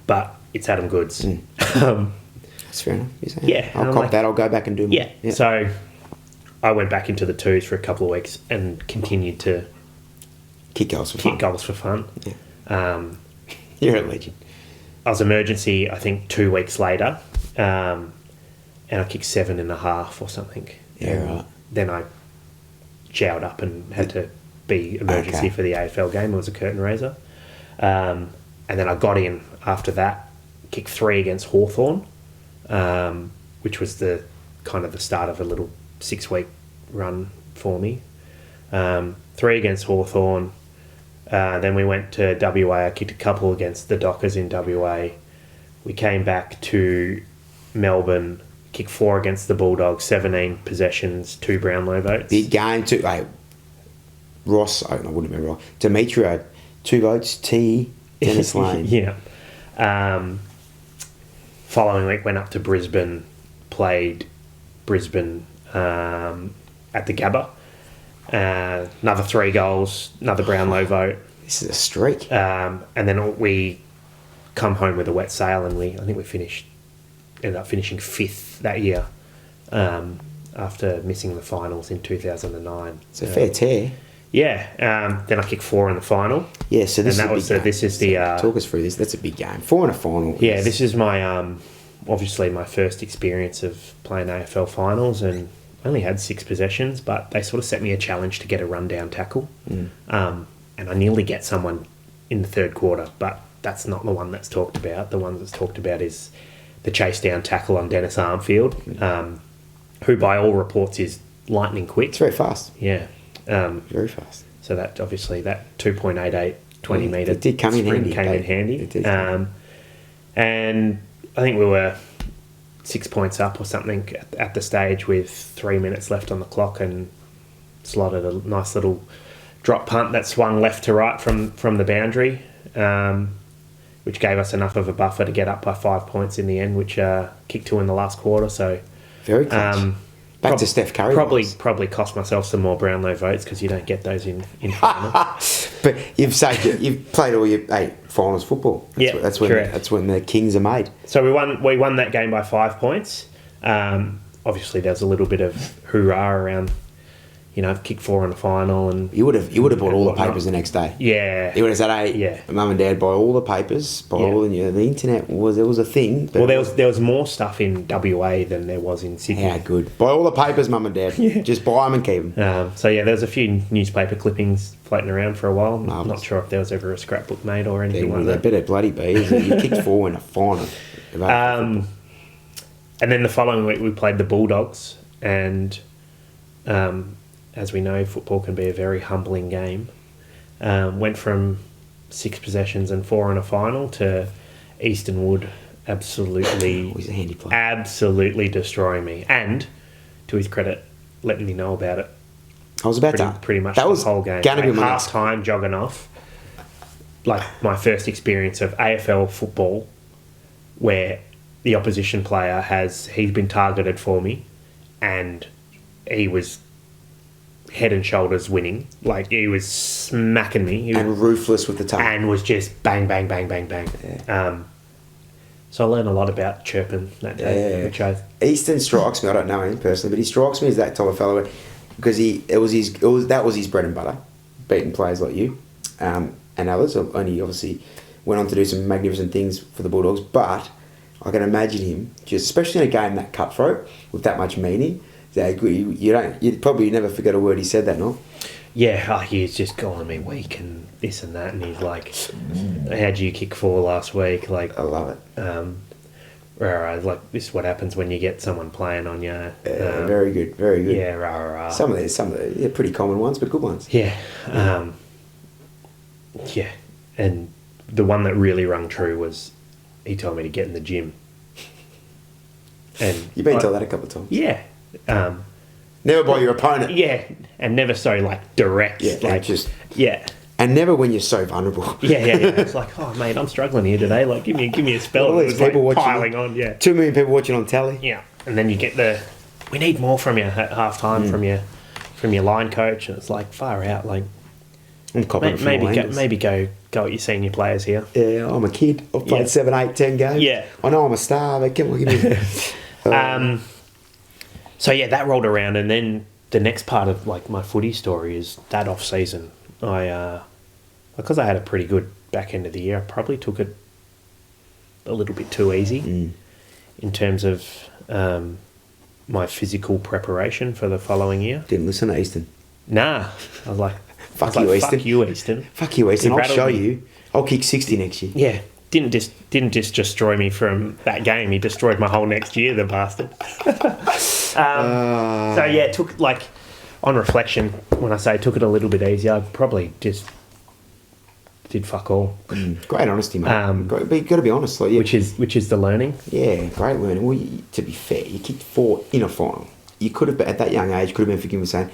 but it's Adam Goods. That's fair enough. Yeah, I'll cop that. I'll go back and do more. Yeah. So I went back into the twos for a couple of weeks and continued to kick goals for fun. Yeah. You're a legend. I was emergency, I think 2 weeks later, and I kicked 7.5 or something. Yeah, right. Then I jowed up and had to be emergency for the AFL game. It was a curtain raiser. And then I got in after that, kicked 3 against Hawthorn, which was the kind of the start of a little 6-week run for me. 3 against Hawthorn. Then we went to WA. I kicked a couple against the Dockers in WA. We came back to Melbourne, kicked 4 against the Bulldogs, 17 possessions, 2 Brownlow votes. Big game too. Ross, I wouldn't remember Ross. Demetrio, 2 votes. Dennis Lane. Yeah. Following week, went up to Brisbane, played Brisbane at the Gabba. Another 3 goals, another Brownlow vote. This is a streak. And then we come home with a wet sail, and I think we ended up finishing 5th that year after missing the finals in 2009. It's a fair tear. Yeah. Then I kicked 4 in the final. Yeah, so this is the talk us through this. That's a big game. 4 in a final. Yeah, this is my obviously my first experience of playing AFL finals, and I only had 6 possessions, but they sort of set me a challenge to get a rundown tackle. And I nearly get someone in the 3rd quarter, but that's not the one that's talked about. The one that's talked about is the chase down tackle on Dennis Armfield, who by all reports is lightning quick. It's very fast. Yeah. Very fast. So that obviously that 2.88 20 metre it did come in sprint handy. came in handy. It did. And I think we were 6 points up or something at the stage with 3 minutes left on the clock, and slotted a nice little drop punt that swung left to right from the boundary, which gave us enough of a buffer to get up by 5 points in the end, which kicked 2 in the last quarter. So very close. Back to Steph Curry. Probably cost myself some more Brownlow votes because you don't get those in finals. But you've played all your 8 finals football. That's when the kings are made. So we won that game by 5 points. Obviously, there was a little bit of hoorah around, kick 4 in the final, and you would have bought all the papers the next day. Yeah, You would have said, "Hey, yeah, Mum and Dad, buy all the papers, buy all the internet was a thing." Well, there was more stuff in WA than there was in Sydney. Yeah, good. Buy all the papers, Mum and Dad. Yeah. Just buy them and keep them. So there was a few newspaper clippings floating around for a while. I'm not sure if there was ever a scrapbook made or anything like that. There better bloody be. Isn't it? You kicked 4 in a final. And then the following week we played the Bulldogs, and as we know, football can be a very humbling game. Went from 6 possessions and 4 in a final to Eastern Wood absolutely destroying me. And, to his credit, letting me know about it. I was about pretty much that the was whole game. Going to be half time jogging off. Like my first experience of AFL football, where the opposition player he's been targeted for me, and he was head and shoulders winning. Like, he was smacking me. And ruthless with the tongue. And was just bang, bang, bang, bang, bang. Yeah. So I learned a lot about chirping that day. Yeah. Easton strikes me. I don't know him personally, but he strikes me as that type of fellow because that was his bread and butter, beating players like you and others. And he obviously went on to do some magnificent things for the Bulldogs. But I can imagine him, just especially in a game that cutthroat with that much meaning. You'd probably never forget a word he said that night. Yeah, he's just calling me weak and this and that, and he's like, "How'd you kick 4 last week?" Like, I love it. Like, this is what happens when you get someone playing on you. Very good, very good. Yeah, rah, rah. Some of the pretty common ones, but good ones. Yeah, yeah. And the one that really rung true was he told me to get in the gym. And you've been told that a couple of times. Yeah. Never by your opponent. Yeah, and never so direct. Yeah, like yeah. And never when you're so vulnerable. Yeah. It's like, oh mate, I'm struggling here today. Like, give me a spell. All these people watching, piling on. Yeah, 2 million people watching on telly. Yeah, and then you get we need more from you at half time from your line coach, and it's like, far out. Like, I'm copying maybe go at your senior players here. Yeah, I'm a kid. I've played 7, 8, 10 games. Yeah, I know I'm a star, but give me. So yeah, that rolled around, and then the next part of like my footy story is that off season. Because I had a pretty good back end of the year, I probably took it a little bit too easy in terms of my physical preparation for the following year. Didn't listen to Easton. Nah, I was like, Fuck you, Easton. Fuck you, Easton. I'll show you. I'll kick 60 next year. Yeah. Didn't just destroy me from that game. He destroyed my whole next year, the bastard. So yeah, it took, like, on reflection, when I say took it a little bit easier, I probably just did fuck all. Great honesty, mate. But you got to be honest, like, yeah. Which is the learning. Yeah, great learning. Well, to be fair, you kicked 4 in a final. You could have, at that young age, could have been forgiven for saying,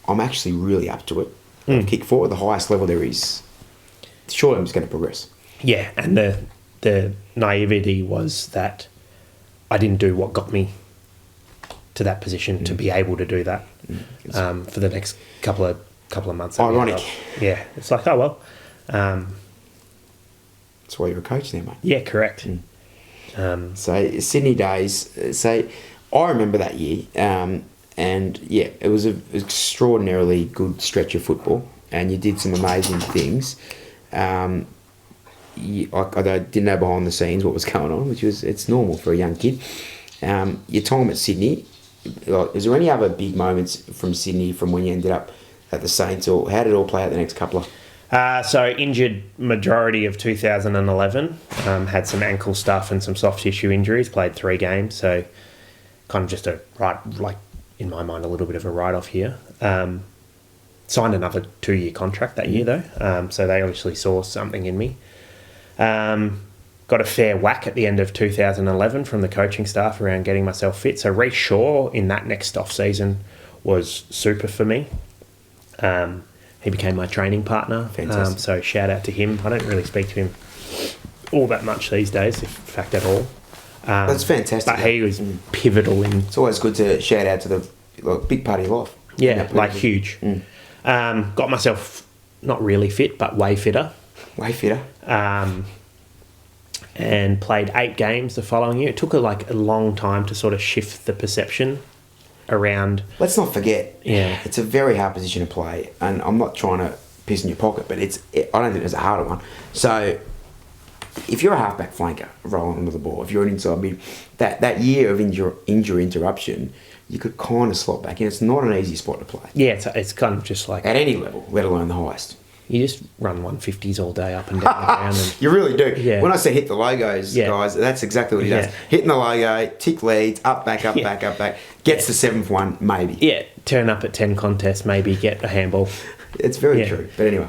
"I'm actually really up to it." Kick 4 at the highest level there is. Surely I'm just going to progress. Yeah, and the naivety was that I didn't do what got me to that position to be able to do that for the next couple of months. Ironic. Yeah, it's like, oh well. That's why you're a coach now, mate. Yeah, correct. So Sydney days. So I remember that year, and yeah, it was an extraordinarily good stretch of football, and you did some amazing things. I didn't know behind the scenes what was going on, it's normal for a young kid. Your time at Sydney, is there any other big moments from Sydney from when you ended up at the Saints, or how did it all play out the next couple of? So injured majority of 2011, had some ankle stuff and some soft tissue injuries, played 3 games, so kind of just in my mind, a little bit of a write-off here. signed another 2-year contract that year though, so they obviously saw something in me. Got a fair whack at the end of 2011 from the coaching staff around getting myself fit. So Reece Shaw in that next off season was super for me. He became my training partner. Fantastic. So shout out to him. I don't really speak to him all that much these days, if in fact at all. That's fantastic. But he was pivotal in. It's always good to shout out to the big part of your life. Yeah, like huge. Got myself not really fit, but way fitter. Way fitter. And played 8 games the following year. It took a long time to sort of shift the perception around. Let's not forget, Yeah. it's a very hard position to play, and I'm not trying to piss in your pocket, but I don't think it's a harder one. So, if you're a halfback flanker rolling under the ball, if you're an inside mid, that year of injury interruption, you could kind of slot back in. It's not an easy spot to play. Yeah, it's kind of just like At any level, let alone the highest. you just run 150s all day up and down the ground. And, You really do. Yeah. When I say hit the logos, Yeah. guys, that's exactly what he does. Yeah. Hitting the logo, tick leads, up, back, up, back, up, back. Gets the 7th one, maybe. yeah, turn up at 10 contests, maybe get a handball. It's very true. But anyway.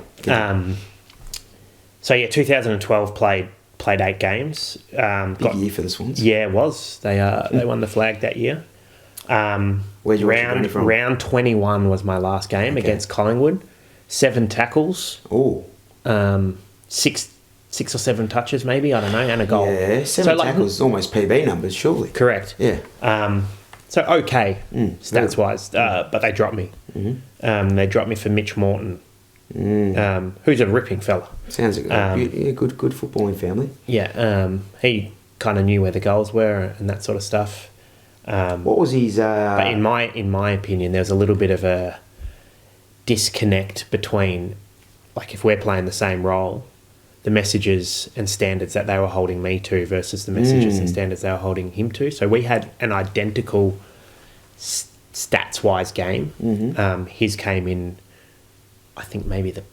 So yeah, 2012 played 8 games. Big year for the Swans. Yeah, it was. They won the flag that year. Where'd you watch it running from? Round 21 was my last game against Collingwood. 7 tackles. Oh. 6 or 7 touches maybe, I don't know, and a goal. Yeah, 7 tackles, almost PB numbers, surely. Correct. Yeah. So okay, stats wise, but they dropped me. They dropped me for Mitch Morton, who's a ripping fella. Sounds like a good footballing family. Yeah, he kind of knew where the goals were and that sort of stuff. What was his... But in my opinion, there was a little bit of a disconnect between, like, if we're playing the same role, the messages and standards that they were holding me to versus the messages and standards they were holding him to. So we had an identical stats-wise game. His came in, I think maybe the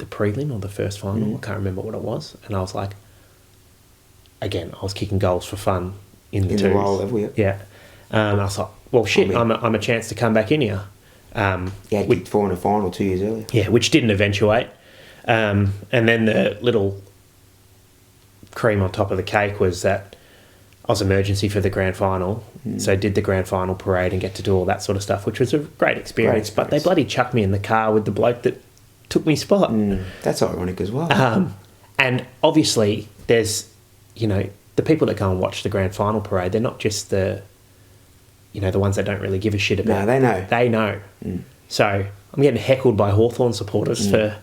prelim or the first final. I can't remember what it was. And I was like, again, I was kicking goals for fun in the twos. lower level, yeah. Yeah. I was like, well, shit, I'm a chance to come back in here. He kicked 4 in a final 2 years earlier. Yeah, which didn't eventuate. And then the little cream on top of the cake was that I was emergency for the grand final. So I did the grand final parade and get to do all that sort of stuff, which was a great experience. But they bloody chucked me in the car with the bloke that took me spot. That's ironic as well. And obviously there's, the people that go and watch the grand final parade, they're not just the ones that don't really give a shit about it. No, they know. They know. So I'm getting heckled by Hawthorn supporters for...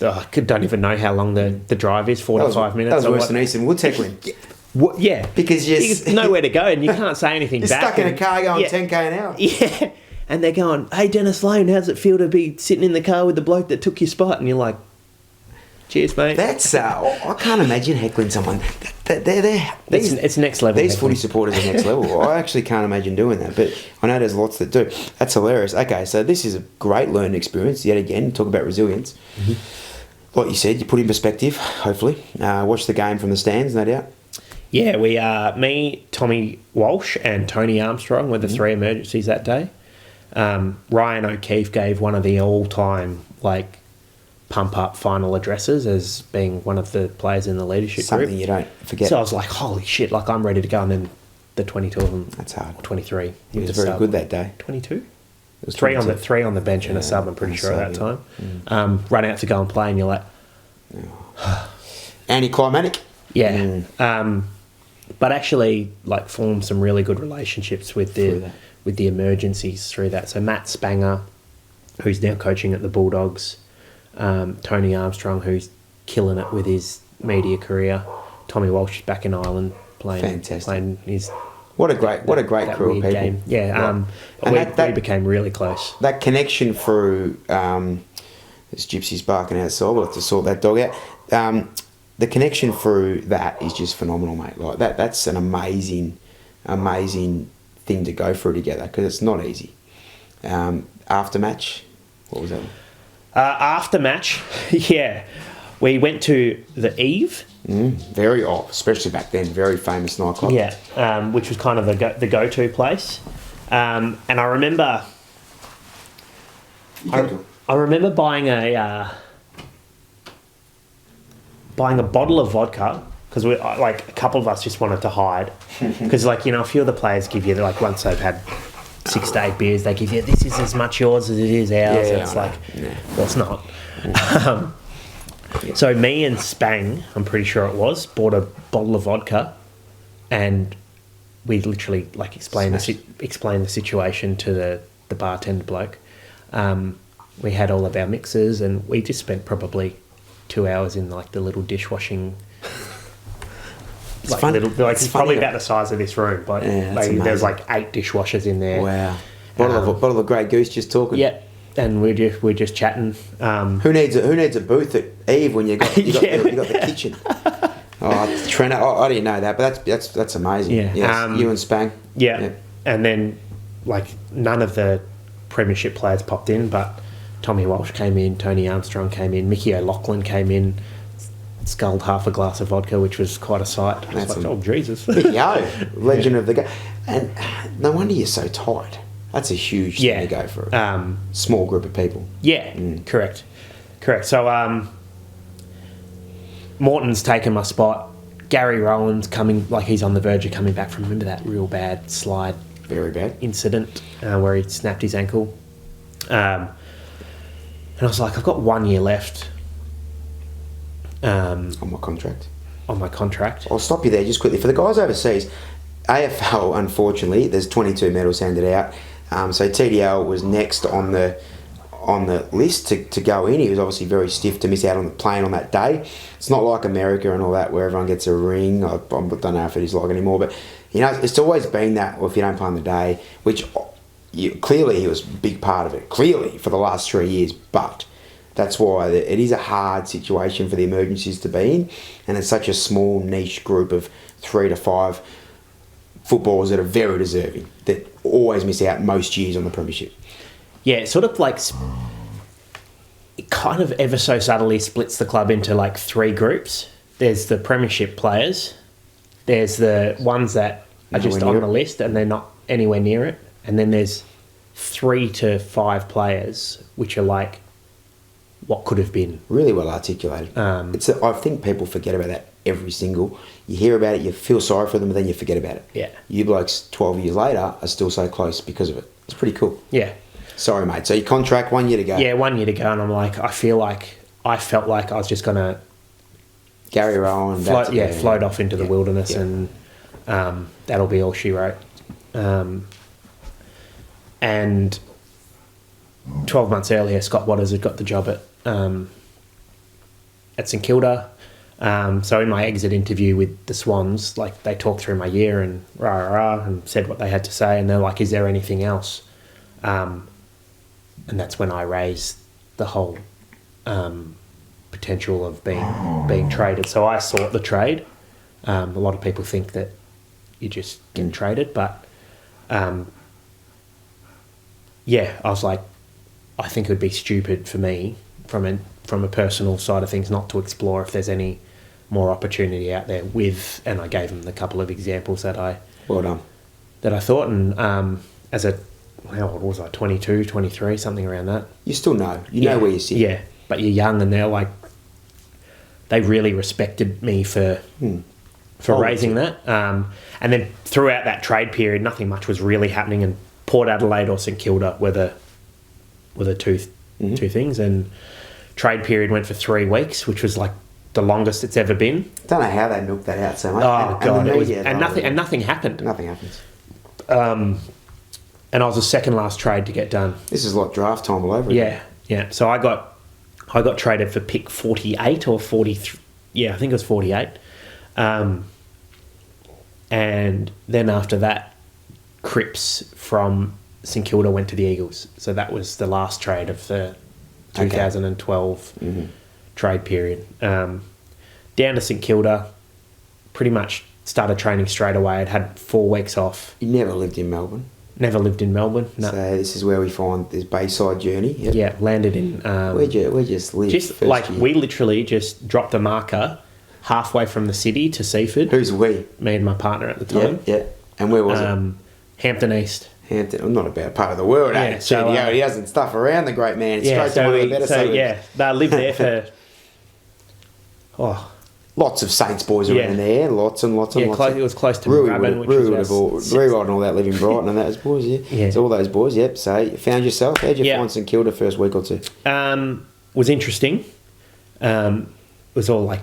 I don't even know how long the drive is, 4 to 5 minutes. That was worse than Eastern Wood tackling. What? Yeah. Because there's nowhere to go and you can't say anything You're back. stuck in a car going 10k an hour. Yeah. And they're going, hey, Dennis Lane, how's it feel to be sitting in the car with the bloke that took your spot? And you're like, cheers, mate. That's I can't imagine heckling someone. It's next level. These heckling. footy supporters are next level. I actually can't imagine doing that, but I know there's lots that do. That's hilarious. Okay, so this is a great learning experience. Yet again, talk about resilience. Like you said, you put in perspective. Hopefully, watch the game from the stands, no doubt. Yeah, we me, Tommy Walsh, and Tony Armstrong were the 3 emergencies that day. Ryan O'Keefe gave one of the all-time pump-up final addresses as being one of the players in the leadership Something group. you don't forget. So I was like, holy shit, I'm ready to go. And then the 22 of them... That's hard. Or 23. He was very good that day. 22? It was 3 22. on the bench and a sub, I'm pretty sure, at that time. Run out to go and play and you're like... Anticlimactic. Yeah. But actually, formed some really good relationships with the emergencies through that. So Matt Spanger, who's now coaching at the Bulldogs, Tony Armstrong, who's killing it with his media career, Tommy Walsh is back in Ireland playing. Fantastic. Playing his What a great crew of people. Game. Yeah. We became really close. That connection through this gypsy's barking outside. We'll have to sort that dog out. The connection through that is just phenomenal, mate. That's an amazing thing to go through together because it's not easy. After match, what was that? After match, yeah, we went to the Eve. Very especially back then, very famous nightclub. Yeah, which was kind of the go-to place. And I remember I remember buying a bottle of vodka because we like a couple of us just wanted to hide because like a few of the players give you like once they've had 6 to 8 beers they give you this is as much yours as it is ours. Yeah, and it's like well it's not. So me and Spang, I'm pretty sure it was, bought a bottle of vodka, and we literally like explained the situation to the bartender bloke. We had all of our mixers, and we just spent probably 2 hours in like the little dishwashing. It's funny. It's probably about the size of this room, but there's like 8 dishwashers in there. Wow. Bottle of Grey Goose, just talking. Yeah. And we're just chatting. Who needs a booth at Eve when you got the kitchen? Oh, Trent, I didn't know that, but that's amazing. Yeah. Yes, you and Spang. Yeah. And then like none of the premiership players popped in, but Tommy Walsh came in, Tony Armstrong came in, Mickey O'Loughlin came in, sculled half a glass of vodka, which was quite a sight. That's like, oh Jesus! Mickey O, legend of the game, and no wonder you're so tight. That's a huge thing to go for a small group of people. Yeah, correct. So Morton's taken my spot. Gary Rowan's coming, like he's on the verge of coming back from, remember that real bad slide? Very bad. Incident where he snapped his ankle. And I was like, I've got 1 year left. On my contract. I'll stop you there just quickly. For the guys overseas, AFL, unfortunately, there's 22 medals handed out. So TDL was next on the list to go in. He was obviously very stiff to miss out on the plane on that day. It's not like America and all that where everyone gets a ring. I don't know if it is like anymore, but it's always been that. Well, if you don't play on the day, which clearly he was a big part of it. Clearly for the last 3 years, but that's why it is a hard situation for the emergencies to be in, and it's such a small niche group of 3 to 5 footballers that are very deserving that always miss out most years on the premiership. Yeah, it sort of like it kind of ever so subtly splits the club into like 3 groups. There's the premiership players, there's the ones that are just on the list and they're not anywhere near it, and then there's 3 to 5 players which are like what could have been. Really well articulated. I think people forget about that every single. You hear about it, you feel sorry for them, and then you forget about it. Yeah. You blokes 12 years later are still so close because of it. It's pretty cool. Yeah. Sorry, mate. So your contract, 1 year to go. Yeah, 1 year to go, and I'm like, I felt like I was just gonna Gary Rowan, float off into the wilderness, and that'll be all she wrote. And 12 months earlier, Scott Waters had got the job at St Kilda. So in my exit interview with the Swans, like they talked through my year and and said what they had to say, and they're like, "Is there anything else?" And that's when I raised the whole potential of being traded. So I sought the trade. A lot of people think that you just get traded, but I was like, I think it would be stupid for me from a personal side of things not to explore if there's any more opportunity out there with, and I gave them the couple of examples that I thought, and how old was I, 22, 23, something around that. You still know. You know where you sit. Yeah, but you're young, and they're like, they really respected me for raising that. And then throughout that trade period, nothing much was really happening, and Port Adelaide or St Kilda were the two things, and trade period went for 3 weeks, which was like the longest it's ever been. Don't know how they milked that out so much. Oh god, nothing happened. Nothing happens. And I was the second last trade to get done. This is like draft time all over again. Yeah. So I got traded for pick 48 or 43. Yeah, I think it was 48. And then after that, Cripps from St Kilda went to the Eagles. So that was the last trade of the 2012 trade period. Down to St Kilda, pretty much started training straight away. I'd had 4 weeks off. You never lived in Melbourne? Never lived in Melbourne, no. So this is where we find this Bayside journey? Yep. Yeah, landed in... Where'd you just live? Just like, we literally just dropped a marker halfway from the city to Seaford. Who's we? Me and my partner at the time. Yeah. And where was it? Hampton East. Hampton, well, not a bad part of the world, Yeah, eh? so, He hasn't stuff around the great man. It's Yeah, straight to one of the better suburbs. they lived there for Lots of Saints boys around there, lots and lots. it was close to Rui Moorabbin, would and all that live in Brighton and those boys, Yeah. So all those boys, yep. So you found yourself. How'd you find St Kilda first week or two? Was interesting. It was all like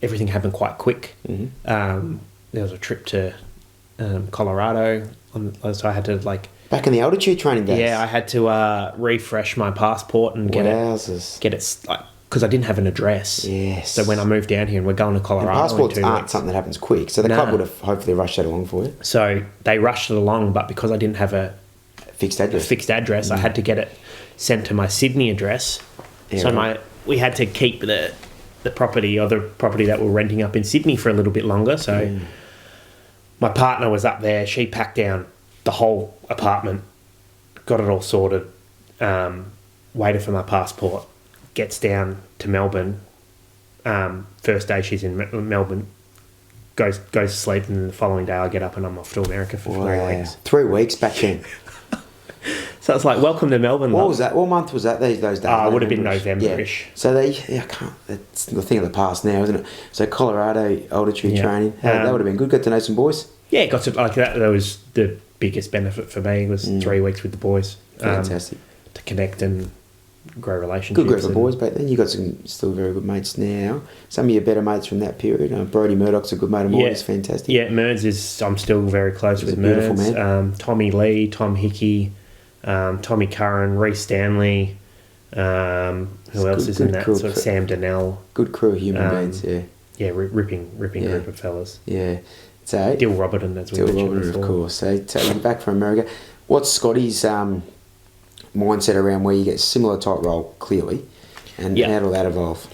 everything happened quite quick. Mm-hmm. There was a trip to Colorado, so I had to Back in the altitude training days. I had to refresh my passport and get it because I didn't have an address. Yes. So when I moved down here and we're going to Colorado, and passports in 2 aren't weeks, something that happens quick, so the club would have hopefully rushed that along for you. So they rushed it along, but because I didn't have a Fixed address. I had to get it sent to my Sydney address. Yeah, so right. we had to keep the property or the property that we're renting up in Sydney for a little bit longer. So my partner was up there. She packed down the whole apartment, got it all sorted, waited for my passport, gets down to Melbourne. First day she's in Melbourne, goes to sleep, and then the following day I get up and I'm off to America for 3 weeks. 3 weeks back then. So it's like, welcome to Melbourne. What was that? What month was that? Those days? It would have been November-ish. Yeah. So I can't. It's the thing of the past now, isn't it? So Colorado altitude training. That would have been good. Got to know some boys. Yeah, got to that. That was the biggest benefit for me was 3 weeks with the boys. Fantastic. To connect and grow relationships. Good group of boys back then. You got some still very good mates now. Some of your better mates from that period. Brody Murdoch's a good mate of mine. He's fantastic. Yeah, I'm still very close with beautiful Merds. man. Tommy Lee, Tom Hickey, Tommy Curran, Reece Stanley. Who else is in that? Sort of Sam Donnell. Good crew of human beings. Yeah. Yeah, ripping group of fellas. Yeah. So Dill Roberton, as we mentioned before. of course. So you're back from America. What's Scotty's mindset around where you get similar type role, clearly, and how did that evolve?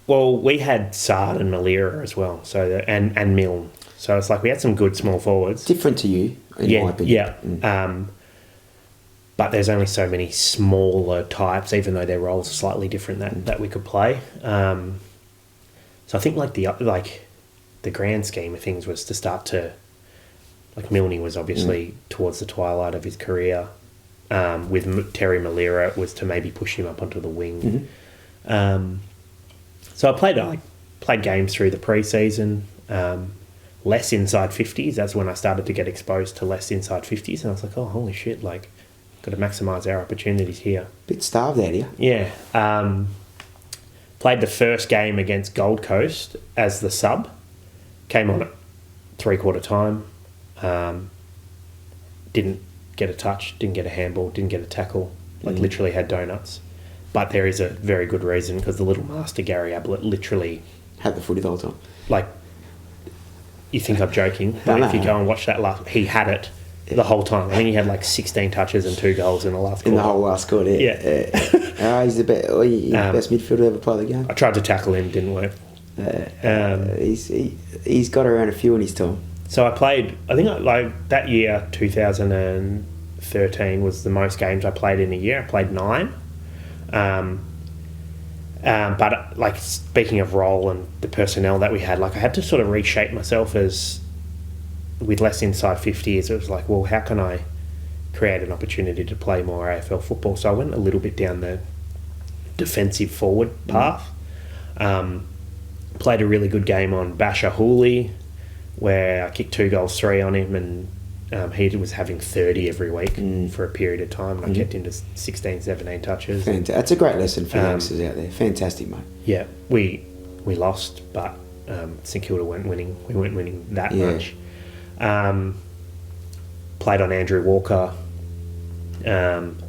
Well, we had Sard and Malira as well, so and Milne. So it's like we had some good small forwards. Different to you, in my opinion. Yeah. But there's only so many smaller types, even though their roles are slightly different that we could play. So I think the grand scheme of things was to start to, Milne was obviously towards the twilight of his career. With Terry Malira, it was to maybe push him up onto the wing. So I played games through the pre-season, less inside 50s. That's when I started to get exposed to less inside 50s, and I was like, oh, holy shit, got to maximise our opportunities here. Bit starved out here. Yeah. Played the first game against Gold Coast as the sub. Came on at 3/4 time. Didn't get a touch, didn't get a handball, didn't get a tackle. Literally had donuts. But there is a very good reason, because the little master Gary Ablett literally had the footy the whole time. You think I'm joking, but if you go and watch that he had it the whole time. I think he had 16 touches and 2 goals in the last quarter. In the whole last quarter, yeah. He's the best midfielder to ever play the game. I tried to tackle him, didn't work. He's got around a few in his time. So I played, I think that year, 2013, was the most games I played in a year. I played 9. But speaking of role and the personnel that we had, I had to sort of reshape myself with less inside 50s. It was well, how can I create an opportunity to play more AFL football? So I went a little bit down the defensive forward path. Played a really good game on Basher Hooley, where I kicked 2 goals, 3 on him, and he was having 30 every week for a period of time, and I kept him to 16, 17 touches. That's a great lesson for youngsters out there. Fantastic, mate. Yeah, we lost, but St Kilda weren't winning. We weren't winning that much. Played on Andrew Walker, and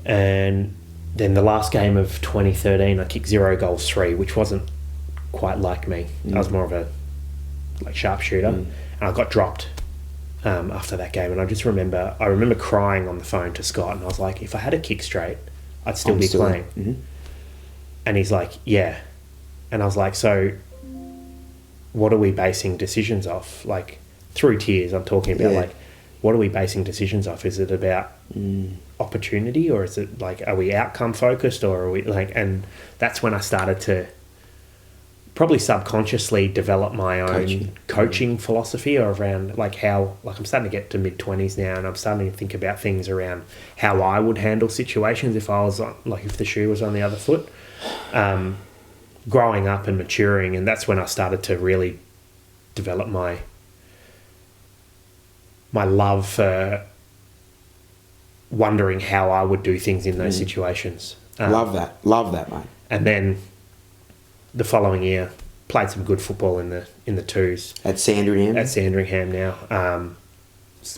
then the last game of 2013, I kicked 0 goals, 3, which wasn't quite like me. I was more of a sharpshooter, and I got dropped after that game. And I remember crying on the phone to Scott, and I was like, if I had a kick straight, I'd still be playing. And he's like, yeah. And I was like, so what are we basing decisions off? Through tears, I'm talking about what are we basing decisions off? Is it about opportunity, or is it are we outcome focused, or are we and that's when I started to probably subconsciously developed my own coaching philosophy around like how, like I'm starting to get to mid-20s now, and I'm starting to think about things around how I would handle situations if I was on, like if the shoe was on the other foot. Growing up and maturing, and that's when I started to really develop my love for wondering how I would do things in those situations. Love that, mate. And then the following year, played some good football in the twos At Sandringham. At Sandringham now.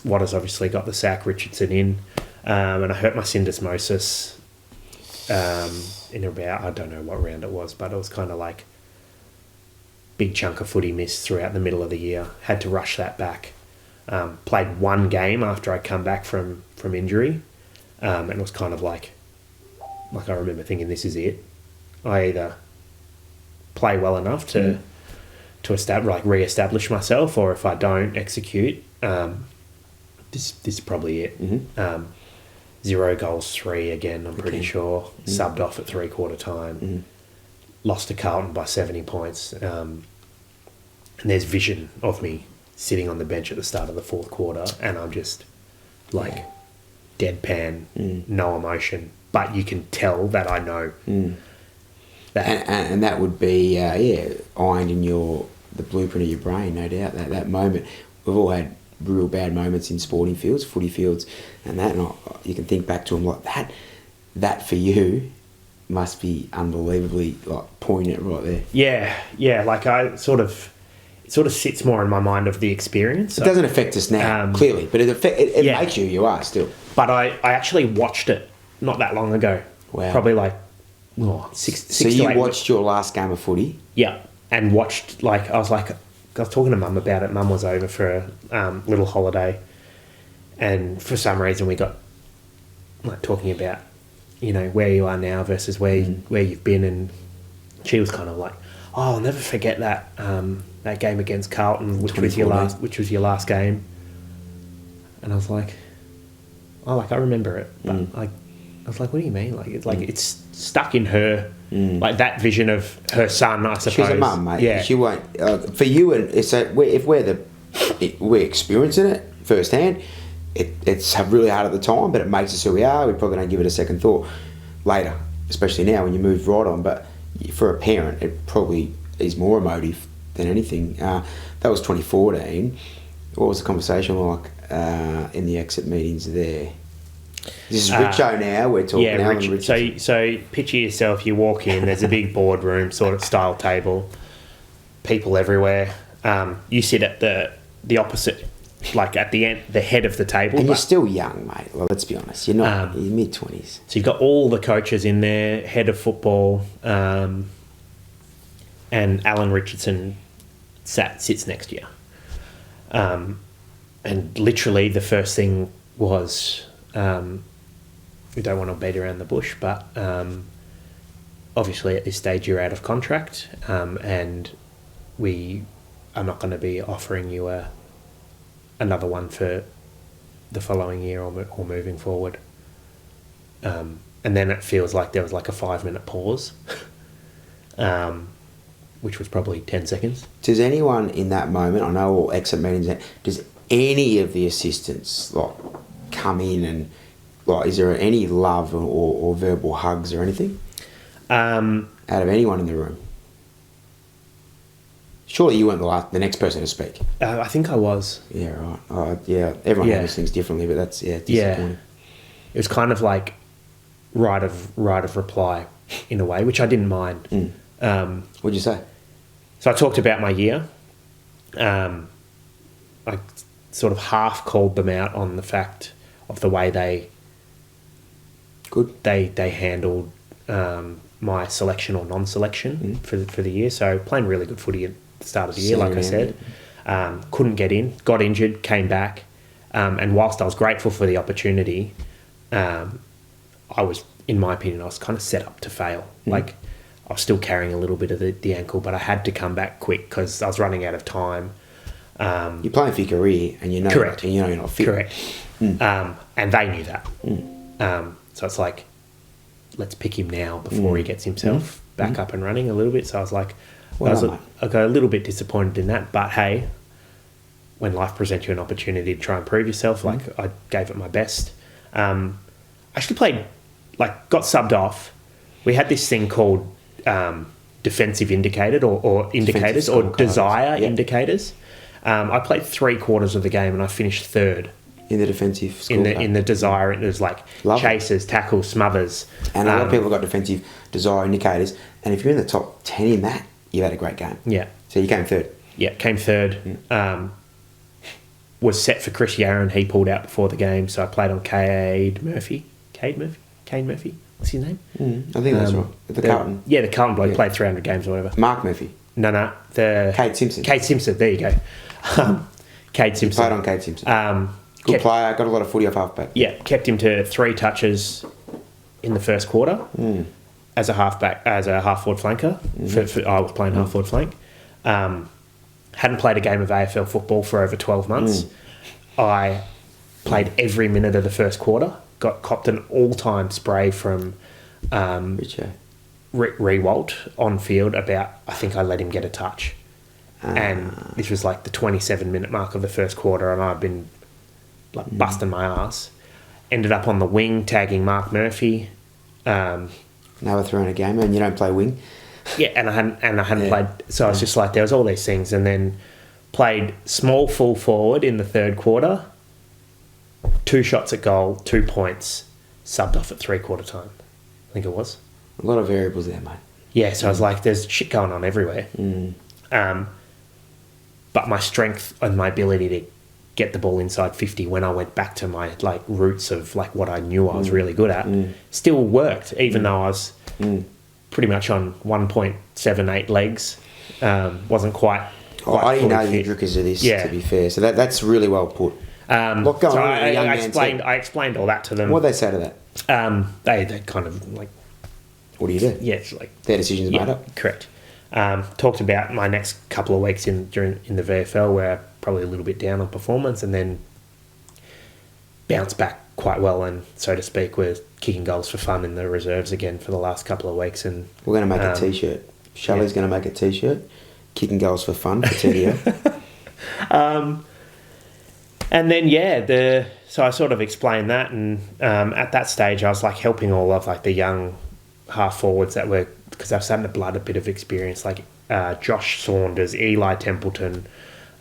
Waters obviously got the sack, Richardson in, and I hurt my syndesmosis in about, I don't know what round it was, but it was kind of like big chunk of footy missed throughout the middle of the year. Had to rush that back. Played one game after I'd come back from injury, and it was kind of like I remember thinking, this is it. I either play well enough to re-establish myself, or if I don't execute, this is probably it. 0 goals, 3 again, I'm pretty sure. Subbed off at 3/4 time. Lost to Carlton by 70 points. And there's vision of me sitting on the bench at the start of the 4th quarter, and I'm just like deadpan, no emotion. But you can tell that I know that. And that would be, ironed in the blueprint of your brain, no doubt, that moment. We've all had real bad moments in sporting fields, footy fields, and you can think back to them like that. That for you must be unbelievably like poignant right there. Yeah. Like it sort of sits more in my mind of the experience. It doesn't affect us now, clearly, but it makes you are still. But I actually watched it not that long ago. Wow. Probably like six So to you 8 watched your last game of footy? Yeah, and watched I was talking to Mum about it. Mum was over for a little holiday, and for some reason we got like talking about, where you are now versus where you've been, and she was kind of like, "Oh, I'll never forget that game against Carlton, which was your last game." And I was like, "Oh, I remember it," but I was like, "What do you mean? It's stuck in her." Like that vision of her son, I suppose. She's a mum, mate. Yeah. She won't. For you, and if we're experiencing it firsthand, it's really hard at the time, but it makes us who we are. We probably don't give it a second thought later, especially now when you move right on. But for a parent, it probably is more emotive than anything. That was 2014. What was the conversation like in the exit meetings there? This is Richo now. We're talking now. So picture yourself. You walk in. There's a big boardroom sort of style table. People everywhere. You sit at the opposite, like at the end, the head of the table. And you're still young, mate. Well, let's be honest. You're not. You're mid-20s. So you've got all the coaches in there, head of football, and Alan Richardson sits next to you. And literally the first thing was. We don't want to beat around the bush, but obviously at this stage you're out of contract, and we are not going to be offering you another one for the following year or moving forward. And then it feels like there was like a 5-minute pause, which was probably 10 seconds. Does anyone in that moment, I know all exit meetings, does any of the assistants come in and is there any love or verbal hugs or anything out of anyone in the room? Surely you weren't the next person to speak. I think I was. Yeah, right. Everyone handles things differently, but that's disappointing. It was kind of like right of reply in a way, which I didn't mind. What'd you say? So I talked about my year. I sort of half called them out on the fact of the way they handled my selection or non-selection for the year. So playing really good footy at the start of the year, like I said. Couldn't get in, got injured, came back. And whilst I was grateful for the opportunity, I was, in my opinion, I was kind of set up to fail. Like I was still carrying a little bit of the ankle, but I had to come back quick because I was running out of time. You're playing for your career, and you know, correct. And you know you're not fit. Correct. And they knew that. So it's like, let's pick him now before he gets himself back up and running a little bit. So I was like, I got a little bit disappointed in that, but hey, when life presents you an opportunity to try and prove yourself, like I gave it my best. Actually played, like got subbed off. We had this thing called defensive indicated or indicators or desire indicators. I played 3/4 of the game and I finished third. In the defensive scorecard. In the desire, it was like chases, tackles, smothers. And a lot of people got defensive desire indicators. And if you're in the top 10 in that, you had a great game. Yeah. So you came third. Yeah, came third. Was set for Chris Yarran. He pulled out before the game, so I played on Cade Murphy. What's his name? I think that's right. The Carlton. Yeah, the Carlton bloke played 300 games or whatever. Mark Murphy. No. Cade Simpson. Cade Simpson, there you go. Cade Simpson. You played on Cade Simpson. Good player, got a lot of footy off halfback. Yeah, kept him to 3 touches in the first quarter as a halfback, as a half-forward flanker. I was playing half-forward flank. Hadn't played a game of AFL football for over 12 months. I played every minute of the first quarter. Copped an all-time spray from Rick Rewalt on field about, I think I let him get a touch. And this was like the 27-minute mark of the first quarter, and I've been like busting my ass. Ended up on the wing, tagging Mark Murphy. Now we're throwing a game, and you don't play wing. Yeah, and I hadn't played, so I was just like, there was all these things, and then played small full forward in the third quarter. 2 shots at goal, 2 points, subbed off at 3/4 time. I think it was. A lot of variables there, mate. Yeah, so I was like, there's shit going on everywhere. But my strength and my ability to get the ball inside 50 when I went back to my like roots of like what I knew I was really good at still worked, even though I was pretty much on 1.78 legs. Wasn't quite I didn't know the intricacies of this, to be fair. So that's really well put. What going on? I explained all that to them. What did they say to that? They kind of like, what do you do? Yeah, it's like their decisions made up. Correct. Talked about my next couple of weeks in the VFL, where probably a little bit down on performance, and then bounced back quite well, and so to speak, we're kicking goals for fun in the reserves again for the last couple of weeks. And we're going to make a T-shirt. Shelley's going to make a T-shirt, kicking goals for fun for TDO. And then so I sort of explained that, and at that stage I was like helping all of like the young half forwards that were, because I was starting to blood a bit of experience, like Josh Saunders, Eli Templeton,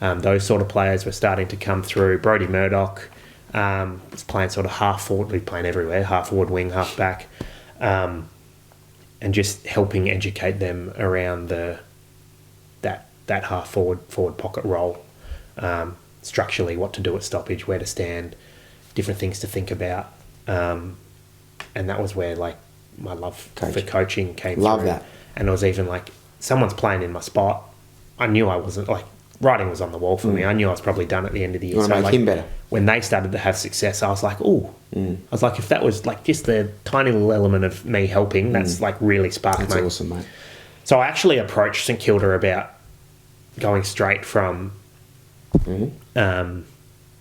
those sort of players were starting to come through. Brodie Murdoch was playing sort of half forward, we playing everywhere, half forward, wing, half back, and just helping educate them around that half forward pocket role. Structurally, what to do at stoppage, where to stand, different things to think about, and that was where like my love for coaching came. Love through. that. And it was even like someone's playing in my spot. I knew I wasn't, like, writing was on the wall for me. I knew I was probably done at the end of the year. You want to make him better. When they started to have success, I was like, ooh. I was like, if that was like just the tiny little element of me helping, that's like really sparked. That's awesome, mate. So I actually approached St Kilda about going straight from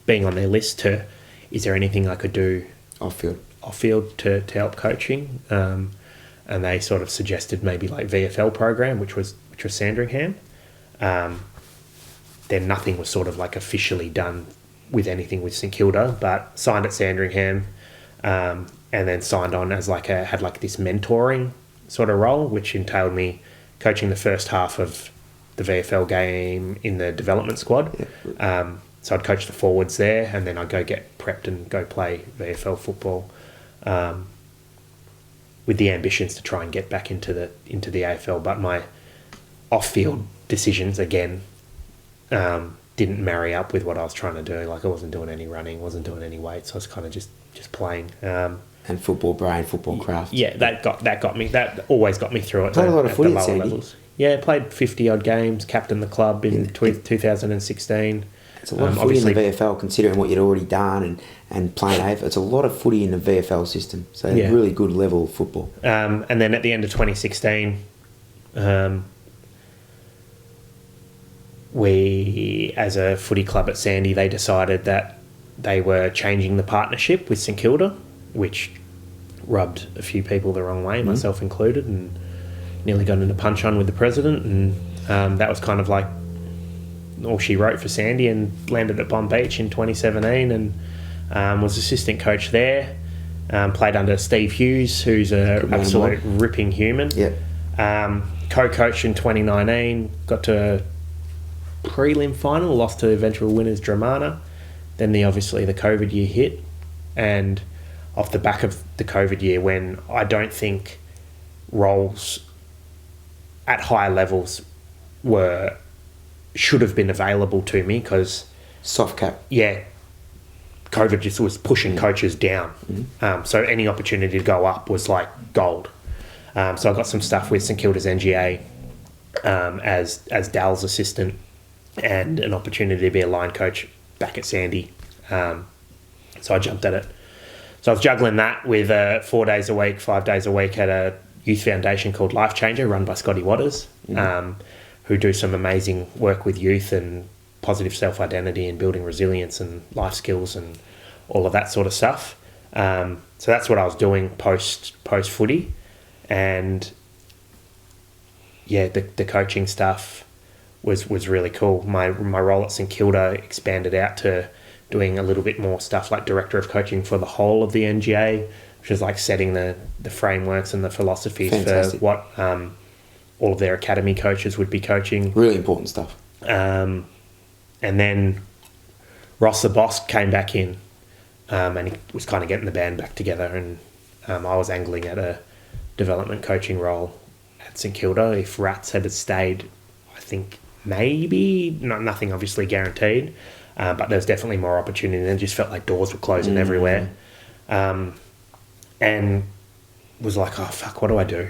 being on their list to, is there anything I could do off field to help coaching? And they sort of suggested maybe like VFL program, which was Sandringham. Then nothing was sort of like officially done with anything with St Kilda, but signed at Sandringham, and then signed on as had this mentoring sort of role, which entailed me coaching the first half of the VFL game in the development squad. Yeah. So I'd coach the forwards there, and then I'd go get prepped and go play VFL football, with the ambitions to try and get back into the AFL. But my off-field decisions again didn't marry up with what I was trying to do. Like, I wasn't doing any running, wasn't doing any weights. So I was kind of just playing. And football brain, football craft. Yeah, that got me. That always got me through it. Played a lot of footy at Sandy. Levels. Yeah, played 50 odd games. Captained the club in 2016. It's a lot of footy in the VFL, considering what you'd already done and playing AFL. It's a lot of footy in the VFL system. So really good level of football. And then at the end of 2016, we, as a footy club at Sandy, they decided that they were changing the partnership with St Kilda, which rubbed a few people the wrong way, myself included, and nearly got into punch-on with the president. And That was kind of like all she wrote for Sandy, and landed at Bomb Beach in 2017 and was assistant coach there. Played under Steve Hughes, who's an absolute ripping human. Yeah. Co-coached in 2019, got to a prelim final, lost to eventual winners Dramana. Then obviously the COVID year hit, and off the back of the COVID year, when I don't think roles at higher levels should have been available to me, because Soft cap. yeah, COVID just was pushing coaches down. So any opportunity to go up was like gold. So I got some stuff with St Kilda's NGA as Dal's assistant, and an opportunity to be a line coach back at Sandy. So I jumped at it. So I was juggling that with 4 days a week, 5 days a week at a youth foundation called Life Changer, run by Scotty Waters, who do some amazing work with youth and positive self-identity and building resilience and life skills and all of that sort of stuff. So that's what I was doing post footy. And yeah, the coaching stuff was really cool. My role at St Kilda expanded out to doing a little bit more stuff like director of coaching for the whole of the NGA, which is like setting the frameworks and the philosophies Fantastic. for what all of their academy coaches would be coaching. Really important stuff. And then Ross the boss came back in, and he was kind of getting the band back together, and I was angling at a development coaching role at St Kilda. If Rats had stayed, I think maybe, nothing obviously guaranteed, but there was definitely more opportunity, and it just felt like doors were closing everywhere. And was like, oh fuck, what do I do?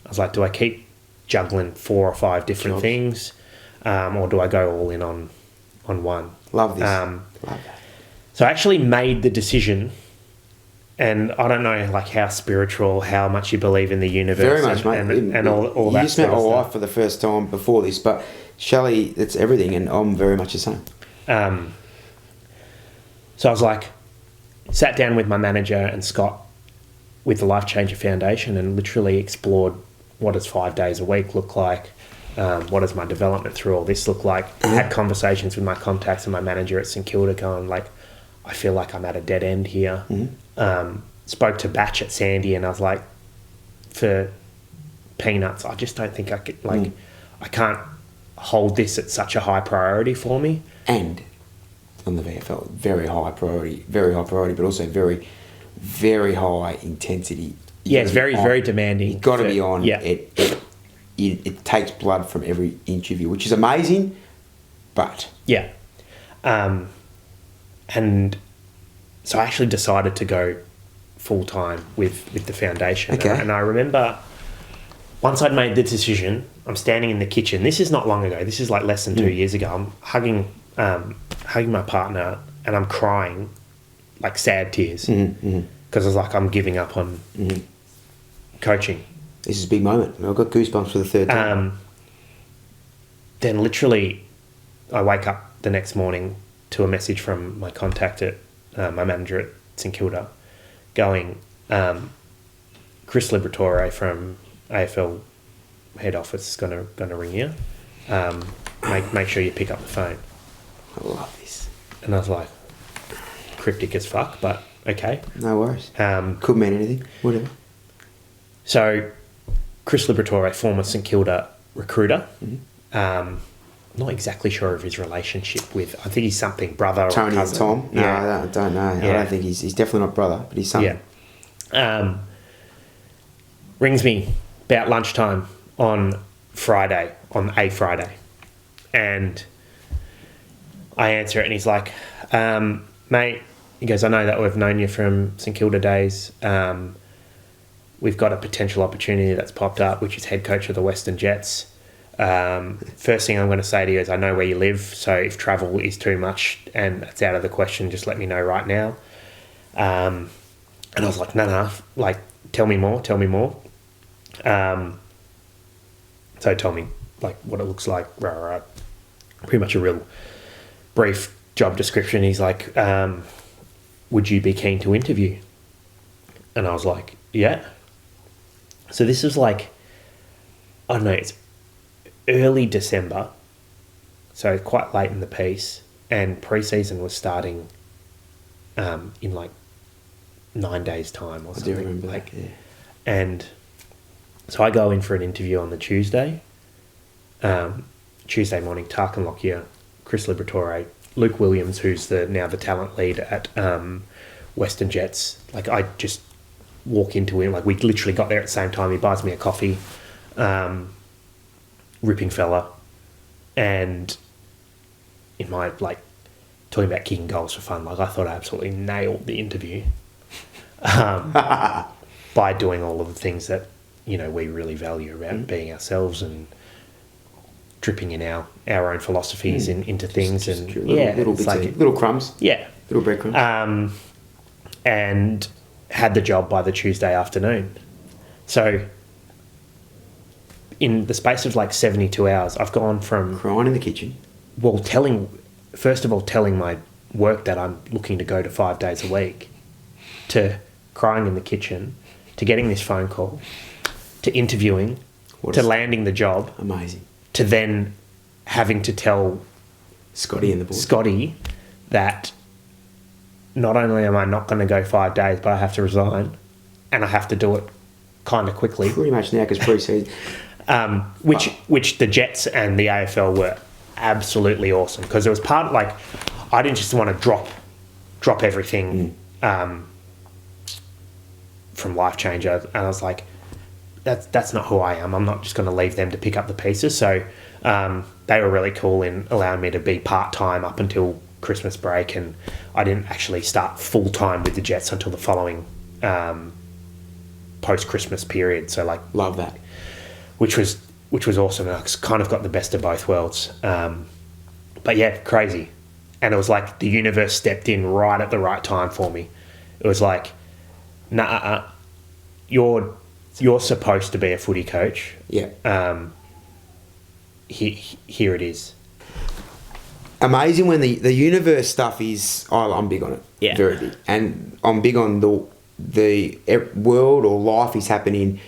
I was like, do I keep juggling 4 or 5 different things, or do I go all in on one? Love this. Love that. So I actually made the decision, and I don't know like how spiritual, how much you believe in the universe. Very much, mate. And all that. You just met my sort of wife stuff. for the first time before this, but Shelley, it's everything, and I'm very much the same. So I was like, sat down with my manager and Scott with the Life Changer Foundation, and literally explored what does 5 days a week look like, what does my development through all this look like. Had conversations with my contacts and my manager at St Kilda, going like, I feel like I'm at a dead end here. Spoke to Batch at Sandy, and I was like, for peanuts, I just don't think I could, like, I can't hold this at such a high priority for me. And on the VFL, very high priority, but also very, very high intensity. Yeah, it's very, very demanding. You've got to be on. Yeah. It takes blood from every inch of you, which is amazing, but... Yeah. And so I actually decided to go full-time with the foundation. Okay. And I remember once I'd made the decision, I'm standing in the kitchen. This is not long ago. This is like less than 2 years ago. I'm hugging my partner, and I'm crying, like sad tears, because I was like, I'm giving up on coaching. This is a big moment. I've got goosebumps for the third time. Then literally I wake up the next morning to a message from my contact at my manager at St Kilda going, Chris Liberatore from AFL head office is gonna ring you. Make sure you pick up the phone. I love this. And I was like, cryptic as fuck, but okay. No worries. Could mean anything. Whatever. So Chris Liberatore, former St Kilda recruiter, not exactly sure of his relationship with, I think he's something brother Tony or cousin. and Tom? No, I don't know. Yeah. I don't think he's definitely not brother, but he's something. Yeah. Rings me about lunchtime on a Friday. And I answer it, and he's like, mate, he goes, I know that we've known you from St Kilda days. We've got a potential opportunity that's popped up, which is head coach of the Western Jets. First thing I'm going to say to you is I know where you live, so if travel is too much and it's out of the question, just let me know right now. And I was like, no, like, tell me more. So he told me, like, what it looks like, pretty much a real brief job description. He's like, would you be keen to interview? And I was like, yeah. So this is like, I don't know, it's early December, so quite late in the piece, and pre-season was starting in like 9 days' time or something. I do remember like, that, yeah. And so I go in for an interview on the Tuesday. Tuesday morning, Tarkin Lockyer, Chris Liberatore, Luke Williams, who's now the talent lead at Western Jets. Like, I just walk into him. Like, we literally got there at the same time. He buys me a coffee. Ripping fella. And in my, like, talking about kicking goals for fun, like, I thought I absolutely nailed the interview by doing all of the things that, you know, we really value about being ourselves and dripping in our own philosophies into things. Just and little bits, like, little crumbs. Yeah. Little breadcrumbs. And had the job by the Tuesday afternoon. So in the space of like 72 hours, I've gone from... Crying in the kitchen. Well, telling my work that I'm looking to go to 5 days a week, to crying in the kitchen, to getting this phone call, to interviewing, landing the job. Amazing. To then having to tell Scotty that not only am I not going to go 5 days, but I have to resign, and I have to do it kind of quickly. Pretty much now, because pre-season. Which the Jets and the AFL were absolutely awesome, because it was part of, like, I didn't just want to drop everything from Life Changer, and I was like, that's not who I am. I'm not just going to leave them to pick up the pieces. So they were really cool in allowing me to be part-time up until Christmas break, and I didn't actually start full-time with the Jets until the following post-Christmas period. So, like, love that. Which was awesome. I kind of got the best of both worlds. But yeah, crazy. And it was like the universe stepped in right at the right time for me. It was like, nah, you're supposed to be a footy coach. Yeah. Here it is. Amazing when the universe stuff is... I'm big on it. Yeah. Very big. And I'm big on the world or life is happening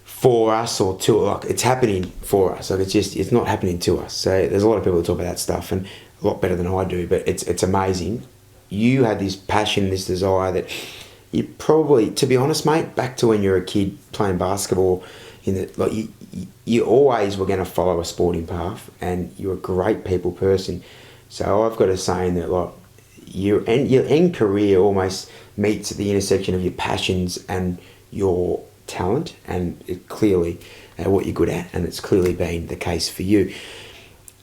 for us or to... Like, it's happening for us. Like, it's not happening to us. So there's a lot of people that talk about that stuff, and a lot better than I do, but it's amazing. You had this passion, this desire that... You probably, to be honest, mate, back to when you were a kid playing basketball, you always were going to follow a sporting path, and you're a great people person. So I've got a saying that, like, your end career almost meets at the intersection of your passions and your talent, and it clearly what you're good at, and it's clearly been the case for you.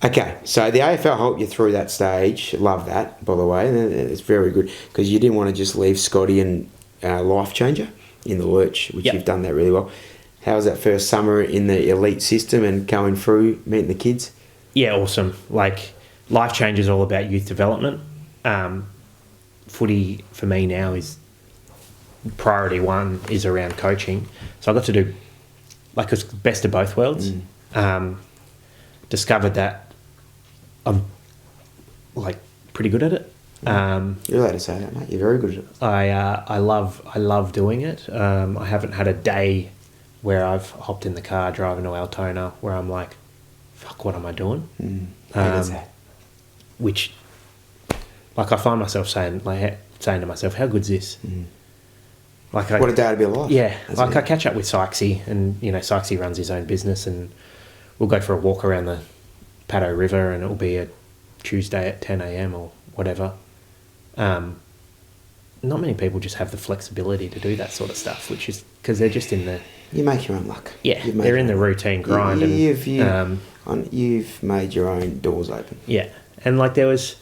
Okay, so the AFL helped you through that stage. Love that, by the way. It's very good, because you didn't want to just leave Scotty and Life Changer in the lurch, which you've done that really well. How was that first summer in the elite system and going through, meeting the kids? Yeah, awesome. Like, Life Changer is all about youth development. Footy for me now is priority one is around coaching. So I got to do, like, it's best of both worlds. Discovered that I'm, like, pretty good at it. You're allowed to say that, mate. You're very good at it. I love doing it. I haven't had a day where I've hopped in the car driving to Altona where I'm like, fuck, what am I doing? Which, like, I find myself saying to myself, how good's this? Like, what a day to be alive. Yeah. I catch up with Sykesy, and, you know, Sykesy runs his own business, and we'll go for a walk around the Paddo River, and it'll be a Tuesday at 10 a.m. or whatever. Not many people just have the flexibility to do that sort of stuff, which is because they're just in the... You make your own luck. Yeah, they're in the routine grind. You've made your own doors open. Yeah, and, like, there was